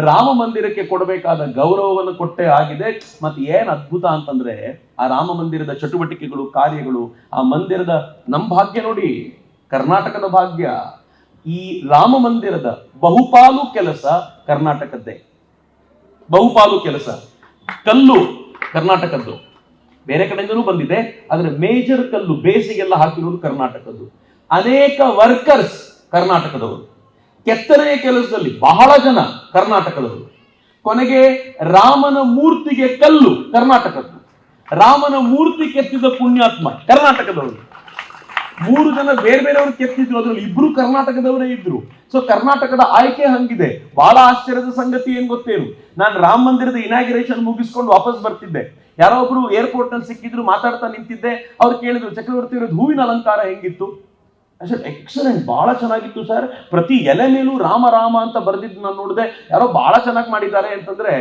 ರಾಮ ಮಂದಿರಕ್ಕೆ ಕೊಡಬೇಕಾದ ಗೌರವವನ್ನು ಕೊಟ್ಟೇ ಆಗಿದೆ. ಮತ್ತೆ ಏನ್ ಅದ್ಭುತ ಅಂತಂದ್ರೆ ಆ ರಾಮ ಮಂದಿರದ ಚಟುವಟಿಕೆಗಳು, ಕಾರ್ಯಗಳು, ಆ ಮಂದಿರದ ನಮ್ಮ ಭಾಗ್ಯ ನೋಡಿ, ಕರ್ನಾಟಕದ ಭಾಗ್ಯ. ಈ ರಾಮ ಮಂದಿರದ ಬಹುಪಾಲು ಕೆಲಸ ಕರ್ನಾಟಕದ್ದೇ. ಬಹುಪಾಲು ಕೆಲಸ ಕಲ್ಲು ಕರ್ನಾಟಕದ್ದು, ಬೇರೆ ಕಡೆಯಿಂದಲೂ ಬಂದಿದೆ, ಆದ್ರೆ ಮೇಜರ್ ಕಲ್ಲು ಬೇಸಿಗೆಲ್ಲ ಹಾಕಿರೋದು ಕರ್ನಾಟಕದ್ದು. ಅನೇಕ ವರ್ಕರ್ಸ್ ಕರ್ನಾಟಕದವರು, ಕೆತ್ತನೆಯ ಕೆಲಸದಲ್ಲಿ ಬಹಳ ಜನ ಕರ್ನಾಟಕದವರು. ಕೊನೆಗೆ ರಾಮನ ಮೂರ್ತಿಗೆ ಕಲ್ಲು ಕರ್ನಾಟಕದ್ದು, ರಾಮನ ಮೂರ್ತಿ ಕೆತ್ತಿದ ಪುಣ್ಯಾತ್ಮ ಕರ್ನಾಟಕದವರು. 3 ಜನ ಬೇರೆ ಬೇರೆಯವರು ಕೆತ್ತಿದ್ರು, ಅದ್ರಲ್ಲಿ 2 ಕರ್ನಾಟಕದವರೇ ಇದ್ರು. ಸೊ ಕರ್ನಾಟಕದ ಆಯ್ಕೆ ಹಂಗಿದೆ. ಬಹಳ ಆಶ್ಚರ್ಯದ ಸಂಗತಿ ಏನ್ ಗೊತ್ತೇನು, ನಾನು ರಾಮ ಮಂದಿರದ ಇನಾಗ್ರೇಷನ್ ಮುಗಿಸ್ಕೊಂಡು ವಾಪಸ್ ಬರ್ತಿದ್ದೆ, ಯಾರೋ ಒಬ್ರು ಏರ್ಪೋರ್ಟ್ ನಲ್ಲಿ ಸಿಕ್ಕಿದ್ರು, ಮಾತಾಡ್ತಾ ನಿಂತಿದ್ದೆ. ಅವ್ರು ಕೇಳಿದ್ರು, ಚಕ್ರವರ್ತಿ ಅವರದ್ದು ಹೂವಿನ ಅಲಂಕಾರ ಹೆಂಗಿತ್ತು? ಎಕ್ಸಲೆಂಟ್, ಬಹಳ ಚೆನ್ನಾಗಿತ್ತು ಸರ್, ಪ್ರತಿ ಎಲೆ ಮೇಲೂ ರಾಮ ರಾಮ ಅಂತ ಬರ್ದಿದ್ದು ನಾನು ನೋಡಿದೆ, ಯಾರೋ ಬಹಳ ಚೆನ್ನಾಗಿ ಮಾಡಿದ್ದಾರೆ ಅಂತಂದ್ರೆ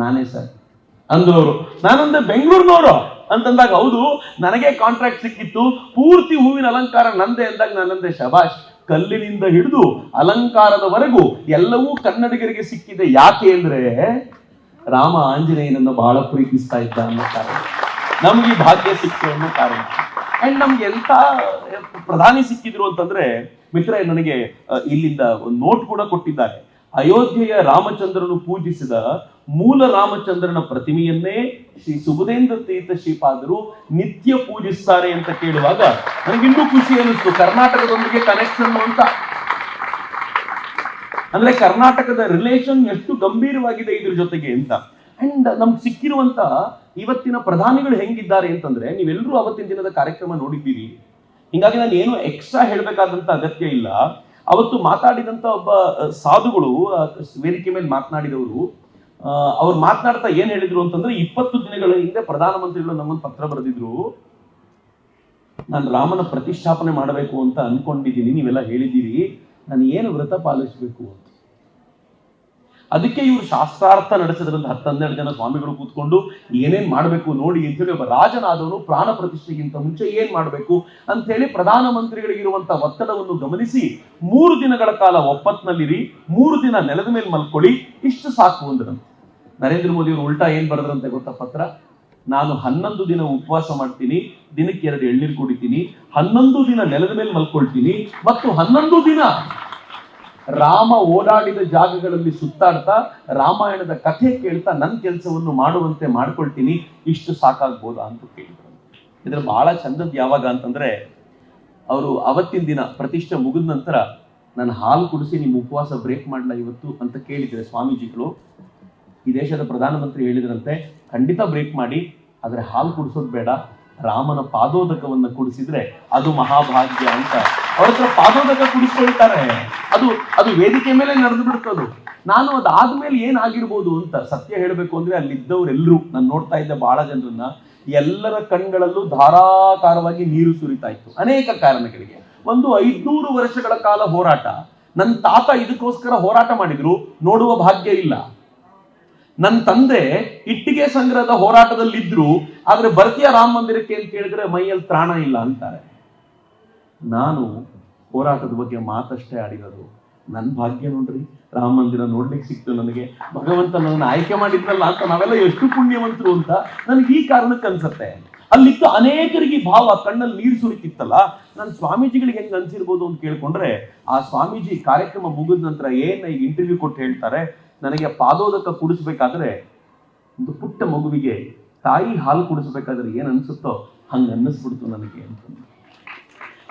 ನಾನೇ ಸರ್ ಅಂದ್ರು. ನಾನಂದ್ರೆ ಬೆಂಗಳೂರಿನವರು ಅಂತಂದಾಗ, ಹೌದು ನನಗೆ ಕಾಂಟ್ರಾಕ್ಟ್ ಸಿಕ್ಕಿತ್ತು, ಪೂರ್ತಿ ಹೂವಿನ ಅಲಂಕಾರ ನಂದೆ ಅಂದಾಗ ನಾನಂದೆ ಶಬಾಷ್, ಕಲ್ಲಿನಿಂದ ಹಿಡಿದು ಅಲಂಕಾರದವರೆಗೂ ಎಲ್ಲವೂ ಕನ್ನಡಿಗರಿಗೆ ಸಿಕ್ಕಿದೆ. ಯಾಕೆ ಅಂದ್ರೆ ರಾಮ ಆಂಜನೇಯನನ್ನು ಬಹಳ ಪ್ರೀತಿಸ್ತಾ ಇದ್ದ ಅನ್ನೋ ಕಾರಣ, ನಮ್ಗೆ ಈ ಭಾಗ್ಯ ಸಿಕ್ತು ಅನ್ನೋ ಕಾರಣ. ಅಂಡ್ ನಮ್ಗೆ ಎಂತ ಪ್ರಧಾನಿ ಸಿಕ್ಕಿದ್ರು ಅಂತಂದ್ರೆ, ಮಿತ್ರ ನನಗೆ ಇಲ್ಲಿಂದ ಒಂದು ನೋಟ್ ಕೂಡ ಕೊಟ್ಟಿದ್ದಾರೆ. ಅಯೋಧ್ಯೆಯ ರಾಮಚಂದ್ರನು ಪೂಜಿಸಿದ ಮೂಲ ರಾಮಚಂದ್ರನ ಪ್ರತಿಮೆಯನ್ನೇ ಶ್ರೀ ಸುಬುಧೇಂದ್ರ ತೀರ್ಥ ಶ್ರೀಪಾದರು ನಿತ್ಯ ಪೂಜಿಸ್ತಾರೆ ಅಂತ ಕೇಳುವಾಗ ನನಗಿನ್ನೂ ಖುಷಿ ಅನಿಸ್ತು, ಕರ್ನಾಟಕದೊಂದಿಗೆ ಕನೆಕ್ಷನ್ ಅಂತ. ಅಂದ್ರೆ ಕರ್ನಾಟಕದ ರಿಲೇಷನ್ ಎಷ್ಟು ಗಂಭೀರವಾಗಿದೆ ಇದ್ರ ಜೊತೆಗೆ ಅಂತ. ಅಂಡ್ ನಮ್ಗೆ ಸಿಕ್ಕಿರುವಂತ ಇವತ್ತಿನ ಪ್ರಧಾನಿಗಳು ಹೆಂಗಿದ್ದಾರೆ ಅಂತಂದ್ರೆ, ನೀವೆಲ್ಲರೂ ಅವತ್ತಿನ ದಿನದ ಕಾರ್ಯಕ್ರಮ ನೋಡಿದ್ದೀರಿ, ಹಿಂಗಾಗಿ ನಾನು ಏನು ಎಕ್ಸ್ಟ್ರಾ ಹೇಳ್ಬೇಕಾದಂತ ಅಗತ್ಯ ಇಲ್ಲ. ಅವತ್ತು ಮಾತಾಡಿದಂತ ಒಬ್ಬ ಸಾಧುಗಳು ವೇದಿಕೆ ಮೇಲೆ ಮಾತನಾಡಿದವರು, ಅವ್ರು ಮಾತನಾಡ್ತಾ ಏನ್ ಹೇಳಿದ್ರು ಅಂತಂದ್ರೆ, 20 ದಿನಗಳ ಹಿಂದೆ ಪ್ರಧಾನಮಂತ್ರಿಗಳು ನಮ್ಮನ್ನು ಪತ್ರ ಬರೆದಿದ್ರು, ನಾನು ರಾಮನ ಪ್ರತಿಷ್ಠಾಪನೆ ಮಾಡಬೇಕು ಅಂತ ಅನ್ಕೊಂಡಿದ್ದೀನಿ, ನೀವೆಲ್ಲ ಹೇಳಿದ್ದೀರಿ, ನಾನು ಏನು ವ್ರತ ಪಾಲಿಸಬೇಕು ಅಂತ. ಅದಕ್ಕೆ ಇವರು ಶಾಸ್ತ್ರಾರ್ಥ ನಡೆಸಿದ್ರಂತ 10-12 ಜನ ಸ್ವಾಮಿಗಳು ಕೂತ್ಕೊಂಡು ಏನೇನ್ ಮಾಡ್ಬೇಕು ನೋಡಿ ಅಂತೇಳಿ, ಒಬ್ಬ ರಾಜನಾದವನು ಪ್ರಾಣ ಪ್ರತಿಷ್ಠೆಗಿಂತ ಮುಂಚೆ ಏನ್ ಮಾಡ್ಬೇಕು ಅಂತ ಹೇಳಿ ಪ್ರಧಾನಮಂತ್ರಿಗಳಿಗಿರುವಂತಹ ಒತ್ತಡವನ್ನು ಗಮನಿಸಿ 3 ದಿನಗಳ ಕಾಲ ಒಪ್ಪತ್ನಲ್ಲಿರಿ, 3 ದಿನ ನೆಲದ ಮೇಲೆ ಮಲ್ಕೊಳ್ಳಿ, ಇಷ್ಟು ಸಾಕು ಅಂದ್ರಂತೆ. ನರೇಂದ್ರ ಮೋದಿ ಅವರು ಉಲ್ಟಾ ಏನ್ ಬರೆದ್ರಂತೆ ಗೊತ್ತಾ ಪತ್ರ? ನಾನು 11 ದಿನ ಉಪವಾಸ ಮಾಡ್ತೀನಿ, ದಿನಕ್ಕೆ 2 ಎಳ್ನೀರು ಕುಡಿತೀನಿ, 11 ದಿನ ನೆಲದ ಮೇಲೆ ಮಲ್ಕೊಳ್ತೀನಿ, ಮತ್ತು 11 ದಿನ ರಾಮ ಓಡಾಡಿದ ಜಾಗಗಳಲ್ಲಿ ಸುತ್ತಾಡ್ತಾ ರಾಮಾಯಣದ ಕಥೆ ಕೇಳ್ತಾ ನನ್ನ ಕೆಲಸವನ್ನು ಮಾಡುವಂತೆ ಮಾಡ್ಕೊಳ್ತೀನಿ, ಇಷ್ಟು ಸಾಕಾಗ್ಬೋದಾ ಅಂತ ಕೇಳಿದ್ರು. ಇದ್ರ ಬಹಳ ಚಂದದ್ದು ಯಾವಾಗ ಅಂತಂದ್ರೆ, ಅವರು ಅವತ್ತಿನ ದಿನ ಪ್ರತಿಷ್ಠೆ ಮುಗಿದ ನಂತರ ನಾನು ಹಾಲು ಕುಡಿಸಿ ನಿಮ್ಮ ಉಪವಾಸ ಬ್ರೇಕ್ ಮಾಡ್ಲಾ ಇವತ್ತು ಅಂತ ಕೇಳಿದ್ರೆ ಸ್ವಾಮೀಜಿಗಳು, ಈ ದೇಶದ ಪ್ರಧಾನಮಂತ್ರಿ ಹೇಳಿದ್ರಂತೆ, ಖಂಡಿತ ಬ್ರೇಕ್ ಮಾಡಿ, ಆದ್ರೆ ಹಾಲು ಕುಡಿಸೋದು ಬೇಡ, ರಾಮನ ಪಾದೋದಕವನ್ನ ಕುಡಿಸಿದ್ರೆ ಅದು ಮಹಾಭಾಗ್ಯ ಅಂತ ಅವ್ರ ಹತ್ರ ಪಾದೋದಕ ಕುಡಿಸ್ಕೊಳ್ತಾರೆ. ಅದು ವೇದಿಕೆ ಮೇಲೆ ನಡೆದು ಬಿಡ್ತದು. ನಾನು ಅದಾದ್ಮೇಲೆ ಏನಾಗಿರ್ಬೋದು ಅಂತ ಸತ್ಯ ಹೇಳಬೇಕು ಅಂದ್ರೆ, ಅಲ್ಲಿದ್ದವರೆಲ್ಲರೂ, ನಾನು ನೋಡ್ತಾ ಇದ್ದೆ ಬಹಳ ಜನರನ್ನ, ಎಲ್ಲರ ಕಣ್ಗಳಲ್ಲೂ ಧಾರಾಕಾರವಾಗಿ ನೀರು ಸುರಿತಾ ಇತ್ತು ಅನೇಕ ಕಾರಣಗಳಿಗೆ. ಒಂದು 500 ವರ್ಷಗಳ ಕಾಲ ಹೋರಾಟ, ನನ್ನ ತಾತ ಇದಕ್ಕೋಸ್ಕರ ಹೋರಾಟ ಮಾಡಿದ್ರು, ನೋಡುವ ಭಾಗ್ಯ ಇಲ್ಲ. ನನ್ನ ತಂದೆ ಇಟ್ಟಿಗೆ ಸಂಗ್ರಹದ ಹೋರಾಟದಲ್ಲಿದ್ರು, ಆದ್ರೆ ಬರ್ತೀಯ ರಾಮ ಮಂದಿರಕ್ಕೆ ಅಂತ ಕೇಳಿದ್ರೆ ಮೈಯಲ್ಲಿ ತ್ರಾಣ ಇಲ್ಲ ಅಂತಾರೆ. ನಾನು ಹೋರಾಟದ ಬಗ್ಗೆ ಮಾತಷ್ಟೇ ಆಡಿರೋದು, ನನ್ನ ಭಾಗ್ಯ ನೋಡ್ರಿ, ರಾಮ ಮಂದಿರ ನೋಡ್ಲಿಕ್ಕೆ ಸಿಕ್ತು ನನಗೆ, ಭಗವಂತ ನನ್ನ ಆಯ್ಕೆ ಮಾಡಿದ್ರಲ್ಲ ಅಂತ ನಾವೆಲ್ಲ ಎಷ್ಟು ಪುಣ್ಯವಂತರು ಅಂತ ನನಗೆ ಈ ಕಾರಣಕ್ಕೆ ಅನ್ಸತ್ತೆ. ಅಲ್ಲಿತ್ತು ಅನೇಕರಿಗೆ ಭಾವ, ಕಣ್ಣಲ್ಲಿ ನೀರು ಸುರಿತಿತ್ತಲ್ಲ. ನಾನು ಸ್ವಾಮೀಜಿಗಳಿಗೆ ಹೆಂಗ್ ಅನ್ಸಿರ್ಬೋದು ಅಂತ ಕೇಳ್ಕೊಂಡ್ರೆ, ಆ ಸ್ವಾಮೀಜಿ ಕಾರ್ಯಕ್ರಮ ಮುಗಿದ ನಂತರ ಏನ್ ಈಗ ಇಂಟರ್ವ್ಯೂ ಕೊಟ್ಟು ಹೇಳ್ತಾರೆ, ನನಗೆ ಪಾದೋದಕ ಕುಡಿಸ್ಬೇಕಾದ್ರೆ ಒಂದು ಪುಟ್ಟ ಮಗುವಿಗೆ ತಾಯಿ ಹಾಲು ಕುಡಿಸ್ಬೇಕಾದ್ರೆ ಏನ್ ಅನ್ಸುತ್ತೋ ಹಂಗ ಅನ್ನಿಸ್ಬಿಡ್ತು ನನಗೆ ಅಂತ.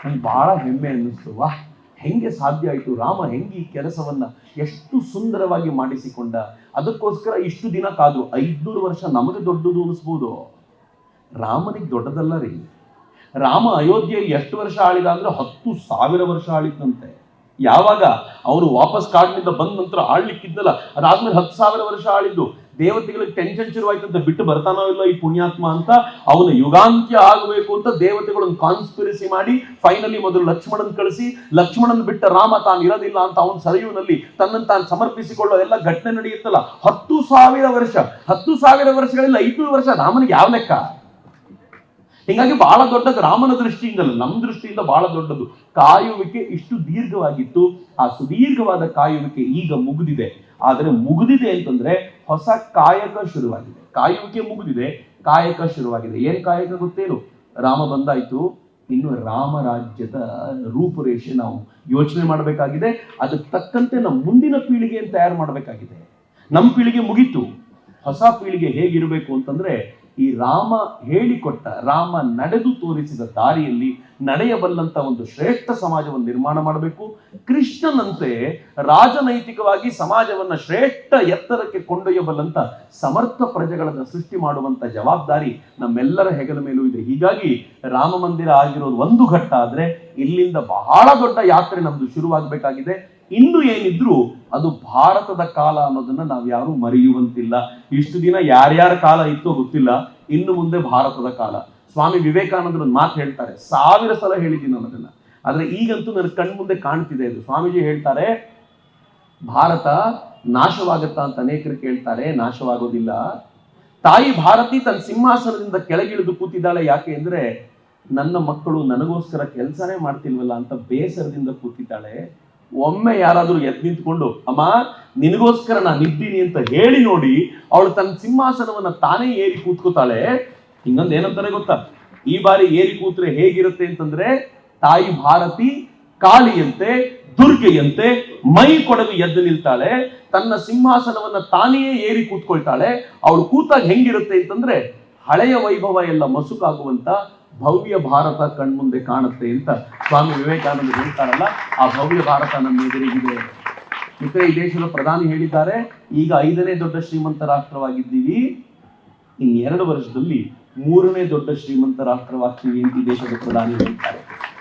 ನಂಗೆ ಬಹಳ ಹೆಮ್ಮೆ ಅನ್ನಿಸ್ತು. ವಾಹ್, ಹೆಂಗೆ ಸಾಧ್ಯ ಆಯ್ತು, ರಾಮ ಹೆಂಗೆ ಈ ಕೆಲಸವನ್ನ ಎಷ್ಟು ಸುಂದರವಾಗಿ ಮಾಡಿಸಿಕೊಂಡ. ಅದಕ್ಕೋಸ್ಕರ ಇಷ್ಟು ದಿನ ಕಾದು 500 ವರ್ಷ ನಮಗೆ ದೊಡ್ಡದು ಅನಿಸ್ಬೋದು, ರಾಮನಿಗೆ ದೊಡ್ಡದಲ್ಲ ರೀ. ರಾಮ ಅಯೋಧ್ಯೆಯಲ್ಲಿ ಎಷ್ಟು ವರ್ಷ ಆಳಿದ ಅಂದ್ರೆ 10,000 ವರ್ಷ ಆಳಿದ್ದಂತೆ. ಯಾವಾಗ ಅವನು ವಾಪಸ್ ಕಾಡಿನಿಂದ ಬಂದ ನಂತರ ಆಳ್ಲಿಕ್ಕಿದ್ದಲ್ಲ, ಅದಾದ್ಮೇಲೆ 10,000 ವರ್ಷ ಆಳಿದ್ದು. ದೇವತೆಗಳಿಗೆ ಟೆನ್ಷನ್ ಶುರುವಾಯ್ತಂತೆ, ಬಿಟ್ಟು ಬರ್ತಾನೋ ಇಲ್ಲ ಈ ಪುಣ್ಯಾತ್ಮ ಅಂತ. ಅವನು ಯುಗಾಂತ್ಯ ಆಗಬೇಕು ಅಂತ ದೇವತೆಗಳನ್ನು ಕಾನ್ಸ್ಪಿರಸಿ ಮಾಡಿ ಫೈನಲಿ ಮೊದಲು ಲಕ್ಷ್ಮಣನ್ ಕಳಿಸಿ, ಲಕ್ಷ್ಮಣನ್ ಬಿಟ್ಟ ರಾಮ ತಾನು ಇರೋದಿಲ್ಲ ಅಂತ ಅವನು ಸರಿಯುನಲ್ಲಿ ತನ್ನನ್ನು ತಾನು ಸಮರ್ಪಿಸಿಕೊಳ್ಳೋ ಎಲ್ಲ ಘಟನೆ ನಡೆಯುತ್ತಲ್ಲ. 10,000 ವರ್ಷ, 10,000 ವರ್ಷಗಳಲ್ಲಿ 500 ವರ್ಷ ರಾಮನಿಗೆ ಯಾವ ಲೆಕ್ಕ? ಹೀಗಾಗಿ ಬಹಳ ದೊಡ್ಡದು ರಾಮನ ದೃಷ್ಟಿಯಿಂದಲ್ಲ, ನಮ್ಮ ದೃಷ್ಟಿಯಿಂದ ಬಹಳ ದೊಡ್ಡದು. ಕಾಯುವಿಕೆ ಇಷ್ಟು ದೀರ್ಘವಾಗಿತ್ತು. ಆ ಸುದೀರ್ಘವಾದ ಕಾಯುವಿಕೆ ಈಗ ಮುಗಿದಿದೆ. ಆದರೆ ಮುಗಿದಿದೆ ಅಂತಂದ್ರೆ ಹೊಸ ಕಾಯಕ ಶುರುವಾಗಿದೆ. ಕಾಯುವಿಕೆ ಮುಗಿದಿದೆ, ಕಾಯಕ ಶುರುವಾಗಿದೆ. ಏನ್ ಕಾಯಕ ಗೊತ್ತೇನು? ರಾಮ ಬಂದಾಯ್ತು, ಇನ್ನು ರಾಮರಾಜ್ಯದ ರೂಪುರೇಷೆ ನಾವು ಯೋಚನೆ ಮಾಡಬೇಕಾಗಿದೆ. ಅದಕ್ಕೆ ತಕ್ಕಂತೆ ನಮ್ಮ ಮುಂದಿನ ಪೀಳಿಗೆಯನ್ನು ತಯಾರು ಮಾಡಬೇಕಾಗಿದೆ. ನಮ್ಮ ಪೀಳಿಗೆ ಮುಗೀತು, ಹೊಸ ಪೀಳಿಗೆ ಹೇಗಿರಬೇಕು ಅಂತಂದ್ರೆ ಈ ರಾಮ ಹೇಳಿಕೊಟ್ಟ, ರಾಮ ನಡೆದು ತೋರಿಸಿದ ದಾರಿಯಲ್ಲಿ ನಡೆಯಬಲ್ಲಂತ ಒಂದು ಶ್ರೇಷ್ಠ ಸಮಾಜವನ್ನು ನಿರ್ಮಾಣ ಮಾಡಬೇಕು. ಕೃಷ್ಣನಂತೆ ರಾಜನೈತಿಕವಾಗಿ ಸಮಾಜವನ್ನ ಶ್ರೇಷ್ಠ ಎತ್ತರಕ್ಕೆ ಕೊಂಡೊಯ್ಯಬಲ್ಲಂತ ಸಮರ್ಥ ಪ್ರಜೆಗಳನ್ನು ಸೃಷ್ಟಿ ಮಾಡುವಂತ ಜವಾಬ್ದಾರಿ ನಮ್ಮೆಲ್ಲರ ಹೆಗಲ ಮೇಲೂ ಇದೆ. ಹೀಗಾಗಿ ರಾಮ ಮಂದಿರ ಆಗಿರೋದು ಒಂದು ಘಟ್ಟ ಆದ್ರೆ ಇಲ್ಲಿಂದ ಬಹಳ ದೊಡ್ಡ ಯಾತ್ರೆ ನಮ್ದು ಶುರುವಾಗಬೇಕಾಗಿದೆ. ಇನ್ನು ಏನಿದ್ರು ಅದು ಭಾರತದ ಕಾಲ ಅನ್ನೋದನ್ನ ನಾವು ಯಾರು ಮರೆಯುವಂತಿಲ್ಲ. ಇಷ್ಟು ದಿನ ಯಾರ್ಯಾರ ಕಾಲ ಇತ್ತೋ ಗೊತ್ತಿಲ್ಲ, ಇನ್ನು ಮುಂದೆ ಭಾರತದ ಕಾಲ. ಸ್ವಾಮಿ ವಿವೇಕಾನಂದರು ಒಂದು ಮಾತು ಹೇಳ್ತಾರೆ, 1000 ಸಲ ಹೇಳಿದ್ದೀನಿ ನಾನು ಅದನ್ನ, ಆದ್ರೆ ಈಗಂತೂ ನನ್ನ ಕಣ್ಮುಂದೆ ಕಾಣ್ತಿದೆ ಇದು. ಸ್ವಾಮೀಜಿ ಹೇಳ್ತಾರೆ, ಭಾರತ ನಾಶವಾಗತ್ತಾ ಅಂತ ಅನೇಕರು ಕೇಳ್ತಾರೆ. ನಾಶವಾಗೋದಿಲ್ಲ. ತಾಯಿ ಭಾರತಿ ತನ್ನ ಸಿಂಹಾಸನದಿಂದ ಕೆಳಗಿಳಿದು ಕೂತಿದ್ದಾಳೆ. ಯಾಕೆ ಅಂದ್ರೆ ನನ್ನ ಮಕ್ಕಳು ನನಗೋಸ್ಕರ ಕೆಲಸನೇ ಮಾಡ್ತಿಲ್ವಲ್ಲ ಅಂತ ಬೇಸರದಿಂದ ಕೂತಿದ್ದಾಳೆ. ಒಮ್ಮೆ ಯಾರಾದ್ರೂ ಎದ್ದು ನಿಂತ್ಕೊಂಡು ಅಮ್ಮ ನಿನಗೋಸ್ಕರ ನಾನು ಇದ್ದೀನಿ ಅಂತ ಹೇಳಿ ನೋಡಿ, ಅವಳು ತನ್ನ ಸಿಂಹಾಸನವನ್ನ ತಾನೇ ಏರಿ ಕೂತ್ಕೋತಾಳೆ. ಇನ್ನೊಂದು ಏನಂತಾರೆ ಗೊತ್ತಾ? ಈ ಬಾರಿ ಏರಿ ಕೂತ್ರೆ ಹೇಗಿರುತ್ತೆ ಅಂತಂದ್ರೆ, ತಾಯಿ ಭಾರತಿ ಕಾಳಿಯಂತೆ ದುರ್ಗೆಯಂತೆ ಮೈ ಕೊಡಲು ಎದ್ದು ನಿಲ್ತಾಳೆ. ತನ್ನ ಸಿಂಹಾಸನವನ್ನ ತಾನೇ ಏರಿ ಕೂತ್ಕೊಳ್ತಾಳೆ. ಅವಳು ಕೂತಾಗ ಹೆಂಗಿರುತ್ತೆ ಅಂತಂದ್ರೆ ಹಳೆಯ ವೈಭವ ಎಲ್ಲ ಮಸುಕಾಗುವಂತ ಭವ್ಯ ಭಾರತ ಕಣ್ಮುಂದೆ ಕಾಣುತ್ತೆ ಅಂತ ಸ್ವಾಮಿ ವಿವೇಕಾನಂದ ಹೇಳ್ತಾರಲ್ಲ, ಆ ಭವ್ಯ ಭಾರತ ನಮ್ಮ ಎದುರಿಗಿದೆ. ಮತ್ತೆ ಈ ದೇಶದ ಪ್ರಧಾನಿ ಹೇಳಿದ್ದಾರೆ, ಈಗ 5ನೇ ದೊಡ್ಡ ಶ್ರೀಮಂತ ರಾಷ್ಟ್ರವಾಗಿದ್ದೀವಿ, ಇನ್ನು 2 ವರ್ಷದಲ್ಲಿ 3ನೇ ದೊಡ್ಡ ಶ್ರೀಮಂತ ರಾಷ್ಟ್ರವಾಗ್ತೀವಿ ಅಂತ ಈ ದೇಶದ ಪ್ರಧಾನಿ ಹೇಳ್ತಾರೆ.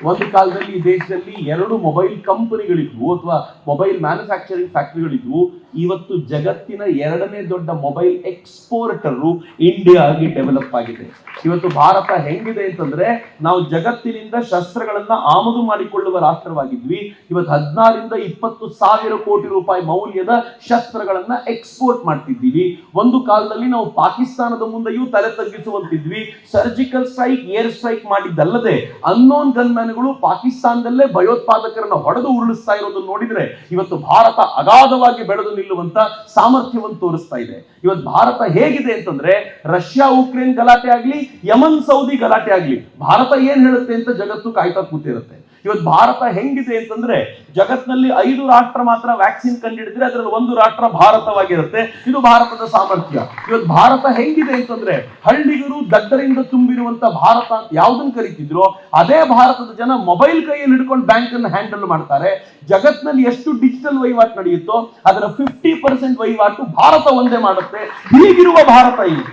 ಒಂದು ಕಾಲದಲ್ಲಿ ಈ ದೇಶದಲ್ಲಿ 2 ಮೊಬೈಲ್ ಕಂಪನಿಗಳಿದ್ವು ಅಥವಾ ಮೊಬೈಲ್ ಮ್ಯಾನುಫ್ಯಾಕ್ಚರಿಂಗ್ ಫ್ಯಾಕ್ಟರಿಗಳಿದ್ವು. ಇವತ್ತು ಜಗತ್ತಿನ 2ನೇ ದೊಡ್ಡ ಮೊಬೈಲ್ ಎಕ್ಸ್ಪೋರ್ಟರು ಇಂಡಿಯಾ ಆಗಿ ಡೆವಲಪ್ ಆಗಿದೆ. ಇವತ್ತು ಭಾರತ ಹೆಂಗಿದೆ ಅಂತಂದ್ರೆ, ನಾವು ಜಗತ್ತಿನಿಂದ ಶಸ್ತ್ರಗಳನ್ನ ಆಮದು ಮಾಡಿಕೊಳ್ಳುವ ರಾಷ್ಟ್ರವಾಗಿದ್ವಿ. ಇವತ್ತು 16ರಿಂದ 20 ಸಾವಿರ ಕೋಟಿ ರೂಪಾಯಿ ಮೌಲ್ಯದ ಶಸ್ತ್ರಗಳನ್ನ ಎಕ್ಸ್ಪೋರ್ಟ್ ಮಾಡ್ತಿದ್ದೀವಿ. ಒಂದು ಕಾಲದಲ್ಲಿ ನಾವು ಪಾಕಿಸ್ತಾನದ ಮುಂದೆಯೂ ತಲೆ ತಗ್ಗಿಸುವಂತಿದ್ವಿ. ಸರ್ಜಿಕಲ್ ಸ್ಟ್ರೈಕ್, ಏರ್ ಸ್ಟ್ರೈಕ್ ಮಾಡಿದ್ದಲ್ಲದೆ ಅನ್ನೋನ್ ಗನ್ಮ್ಯಾನ್ಗಳು ಪಾಕಿಸ್ತಾನದಲ್ಲೇ ಭಯೋತ್ಪಾದಕರನ್ನ ಹೊಡೆದು ಉರುಳಿಸ್ತಾ ಇರೋದನ್ನು ನೋಡಿದ್ರೆ ಇವತ್ತು ಭಾರತ ಅಗಾಧವಾಗಿ ಬೆಳೆದು ನಿಲ್ಲುವಂತ ಸಾಮರ್ಥ್ಯವನ್ನು ತೋರಿಸ್ತಾ ಇದೆ. ಇವತ್ತು ಭಾರತ ಹೇಗಿದೆ ಅಂತಂದ್ರೆ, ರಷ್ಯಾ ಉಕ್ರೇನ್ ಗಲಾಟೆ ಆಗ್ಲಿ, ಯಮನ್ ಸೌದಿ ಗಲಾಟೆ ಆಗ್ಲಿ, ಭಾರತ ಏನ್ ಹೇಳುತ್ತೆ ಅಂತ ಜಗತ್ತು ಕಾಯ್ತಾ ಕೂತಿರುತ್ತೆ. ಇವತ್ತು ಭಾರತ ಹೆಂಗಿದೆ ಅಂತಂದ್ರೆ, ಜಗತ್ನಲ್ಲಿ 5 ರಾಷ್ಟ್ರ ಮಾತ್ರ ವ್ಯಾಕ್ಸಿನ್ ಕಂಡಿಡಿದ್ರೆ ಅದರಲ್ಲಿ 1 ರಾಷ್ಟ್ರ ಭಾರತವಾಗಿರುತ್ತೆ. ಇದು ಭಾರತದ ಸಾಮರ್ಥ್ಯ. ಇವತ್ತು ಭಾರತ ಹೆಂಗಿದೆ ಅಂತಂದ್ರೆ, ಹಳ್ಳಿಗರು ದಡ್ಡರಿಂದ ತುಂಬಿರುವಂತ ಭಾರತ ಅಂತ ಯಾವ್ದನ್ನ ಕರೀತಿದ್ರು, ಅದೇ ಭಾರತದ ಜನ ಮೊಬೈಲ್ ಕೈಯಲ್ಲಿ ಹಿಡ್ಕೊಂಡು ಬ್ಯಾಂಕ್ ಅನ್ನು ಹ್ಯಾಂಡಲ್ ಮಾಡ್ತಾರೆ. ಜಗತ್ನಲ್ಲಿ ಎಷ್ಟು ಡಿಜಿಟಲ್ ವಹಿವಾಟು ನಡೆಯುತ್ತೋ ಅದರ 50% ವಹಿವಾಟು ಭಾರತ ಒಂದೇ ಮಾಡುತ್ತೆ. ಹೀಗಿರುವ ಭಾರತ ಇದು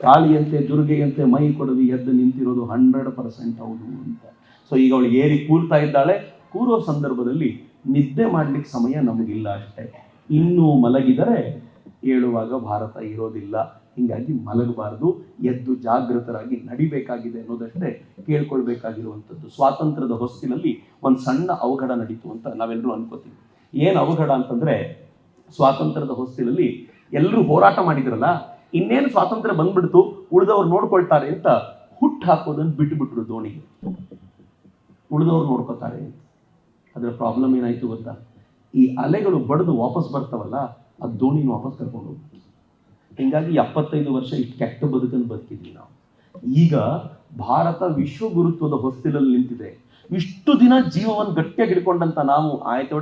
ಕಾಳಿಯಂತೆ ದುರ್ಗೆಯಂತೆ ಮೈ ಕೊಡವಿ ಎದ್ದು ನಿಂತಿರೋದು 100% ಹೌದು ಅಂತ. ಸೊ ಈಗ ಅವಳು ಏರಿ ಕೂರ್ತಾ ಇದ್ದಾಳೆ. ಕೂರೋ ಸಂದರ್ಭದಲ್ಲಿ ನಿದ್ದೆ ಮಾಡ್ಲಿಕ್ಕೆ ಸಮಯ ನಮಗಿಲ್ಲ ಅಷ್ಟೇ. ಇನ್ನೂ ಮಲಗಿದರೆ ಏಳುವಾಗ ಭಾರತ ಇರೋದಿಲ್ಲ. ಹಿಂಗಾಗಿ ಮಲಗಬಾರದು, ಎದ್ದು ಜಾಗೃತರಾಗಿ ನಡಿಬೇಕಾಗಿದೆ ಅನ್ನೋದಷ್ಟೇ ಕೇಳ್ಕೊಳ್ಬೇಕಾಗಿರುವಂಥದ್ದು. ಸ್ವಾತಂತ್ರ್ಯದ ಹೊಸ್ತಿಲಲ್ಲಿ ಒಂದು ಸಣ್ಣ ಅವಘಡ ನಡೀತು ಅಂತ ನಾವೆಲ್ಲರೂ ಅನ್ಕೋತೀವಿ. ಏನು ಅವಘಡ ಅಂತಂದ್ರೆ, ಸ್ವಾತಂತ್ರ್ಯದ ಹೊಸ್ತಿಲಲ್ಲಿ ಎಲ್ಲರೂ ಹೋರಾಟ ಮಾಡಿದ್ರಲ್ಲ, ಇನ್ನೇನು ಸ್ವಾತಂತ್ರ್ಯ ಬಂದ್ಬಿಡ್ತು, ಉಳಿದವ್ರು ನೋಡ್ಕೊಳ್ತಾರೆ ಅಂತ ಹುಟ್ಟು ಹಾಕೋದನ್ನು ಬಿಟ್ಟುಬಿಟ್ರು ದೋಣಿಗೆ. ಉಳಿದವ್ರು ನೋಡ್ಕೋತಾರೆ. ಅದರ ಪ್ರಾಬ್ಲಮ್ ಏನಾಯ್ತು ಗೊತ್ತಾ? ಈ ಅಲೆಗಳು ಬಡ್ದು ವಾಪಸ್ ಬರ್ತಾವಲ್ಲ, ಆ ದೋಣಿನ ವಾಪಸ್ ಕರ್ಕೊಂಡು ಹೋಗ್ಬಿಟ್ಟು. ಹಿಂಗಾಗಿ 75 ವರ್ಷ ಇಷ್ಟು ಕೆಟ್ಟ ಬದುಕನ್ನು ಬದುಕಿದ್ವಿ ನಾವು. ಈಗ ಭಾರತ ವಿಶ್ವ ಗುರುತ್ವದ ಹೊಸ್ತಿಲಲ್ಲಿ ನಿಂತಿದೆ. ಇಷ್ಟು ದಿನ ಜೀವವನ್ನು ಗಟ್ಟಿಯಾಗಿ ಹಿಡ್ಕೊಂಡಂತ ನಾವು ಆಯ್ತು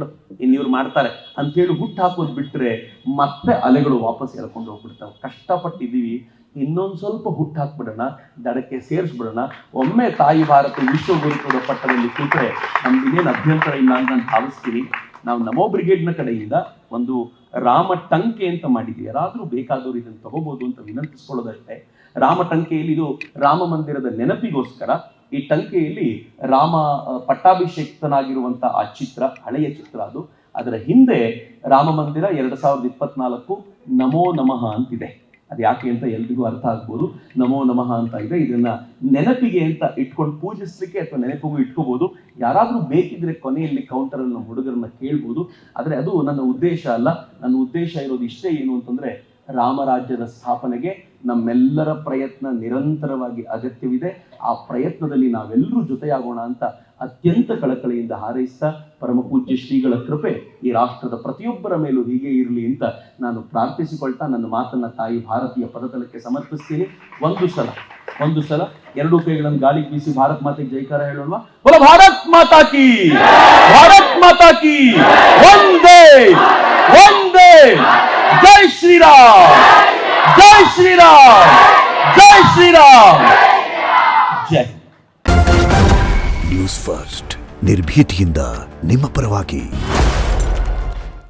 ಇನ್ನಿವ್ರು ಮಾಡ್ತಾರೆ ಅಂತ ಹೇಳಿ ಹುಟ್ಟು ಹಾಕೋದು ಬಿಟ್ರೆ ಮತ್ತೆ ಅಲೆಗಳು ವಾಪಸ್ ಎಳ್ಕೊಂಡು ಹೋಗ್ಬಿಡ್ತಾವೆ. ಕಷ್ಟಪಟ್ಟಿದ್ದೀವಿ, ಇನ್ನೊಂದು ಸ್ವಲ್ಪ ಹುಟ್ಟು ಹಾಕ್ಬಿಡೋಣ, ದಡಕ್ಕೆ ಸೇರಿಸ್ಬಿಡೋಣ. ಒಮ್ಮೆ ತಾಯಿ ಭಾರತ ವಿಶ್ವಗುರುತ್ವದ ಪಟ್ಟದಲ್ಲಿ ಕೂತ್ರೆ ನಮ್ಗಿನ್ನೇನು ಅಭ್ಯಂತರ ಇಲ್ಲ ಅಂತ ನಾನು ಭಾವಿಸ್ತೀನಿ. ನಾವು ನಮೋ ಬ್ರಿಗೇಡ್ನ ಕಡೆಯಿಂದ ಒಂದು ರಾಮ ಟಂಕೆ ಅಂತ ಮಾಡಿದ್ವಿ. ಯಾರಾದರೂ ಬೇಕಾದವರು ಇದನ್ನು ತಗೋಬಹುದು ಅಂತ ವಿನಂತಿಸ್ಕೊಳ್ಳೋದಷ್ಟೇ. ರಾಮ ಟಂಕೆಯಲ್ಲಿ ಇದು ರಾಮ ಮಂದಿರದ ನೆನಪಿಗೋಸ್ಕರ. ಈ ಟಂಕೆಯಲ್ಲಿ ರಾಮ ಪಟ್ಟಾಭಿಷೇಕ್ತನಾಗಿರುವಂತ ಆ ಚಿತ್ರ, ಹಳೆಯ ಚಿತ್ರ ಅದು. ಅದರ ಹಿಂದೆ ರಾಮ ಮಂದಿರ 2024 ನಮೋ ನಮಃ ಅಂತಿದೆ. ಅದು ಯಾಕೆ ಅಂತ ಎಲ್ರಿಗೂ ಅರ್ಥ ಆಗ್ಬೋದು. ನಮೋ ನಮಃ ಅಂತ ಇದೆ. ಇದನ್ನ ನೆನಪಿಗೆ ಅಂತ ಇಟ್ಕೊಂಡು ಪೂಜಿಸ್ಲಿಕ್ಕೆ ಅಥವಾ ನೆನಪಿಗೂ ಇಟ್ಕೋಬಹುದು. ಯಾರಾದ್ರೂ ಬೇಕಿದ್ರೆ ಕೊನೆಯಲ್ಲಿ ಕೌಂಟರ್ ಅಲ್ಲಿ ನಮ್ಮ ಹುಡುಗರನ್ನ ಕೇಳ್ಬೋದು. ಆದ್ರೆ ಅದು ನನ್ನ ಉದ್ದೇಶ ಅಲ್ಲ. ನನ್ನ ಉದ್ದೇಶ ಇರೋದು ಇಷ್ಟೇ, ಏನು ಅಂತಂದ್ರೆ ರಾಮರಾಜ್ಯದ ಸ್ಥಾಪನೆಗೆ ನಮ್ಮೆಲ್ಲರ ಪ್ರಯತ್ನ ನಿರಂತರವಾಗಿ ಅಗತ್ಯವಿದೆ. ಆ ಪ್ರಯತ್ನದಲ್ಲಿ ನಾವೆಲ್ಲರೂ ಜೊತೆಯಾಗೋಣ ಅಂತ ಅತ್ಯಂತ ಕಳಕಳಿಯಿಂದ ಹಾರೈಸ್ತಾ, ಪರಮ ಪೂಜ್ಯ ಶ್ರೀಗಳ ಕೃಪೆ ಈ ರಾಷ್ಟ್ರದ ಪ್ರತಿಯೊಬ್ಬರ ಮೇಲೂ ಹೀಗೆ ಇರಲಿ ಅಂತ ನಾನು ಪ್ರಾರ್ಥಿಸಿಕೊಳ್ತಾ ನನ್ನ ಮಾತನ್ನ ತಾಯಿ ಭಾರತೀಯ ಪದತಲಕ್ಕೆ ಸಮರ್ಪಿಸ್ತೀನಿ. ಒಂದು ಸಲ ಎರಡೂ ಕೈಗಳನ್ನು ಗಾಳಿಗೆ ಬೀಸಿ ಭಾರತ್ ಮಾತೆಗೆ ಜೈಕಾರ ಹೇಳೋಣ. ಬೋಲೋ ಭಾರತ್ ಮಾತಾ ಕಿ, ಭಾರತ್ ಮಾತಾ ಕಿ, ವಂದೇ ವಂದೇ, ಜೈ ಶ್ರೀರಾಮ್, ಜೈ ಶ್ರೀರಾಮ್, ಜೈ ಶ್ರೀರಾಮ್, ಜೈ. ನ್ಯೂಸ್ ಫಸ್ಟ್, ನಿರ್ಭೀತಿಯಿಂದ ನಿಮ್ಮ ಪರವಾಗಿ.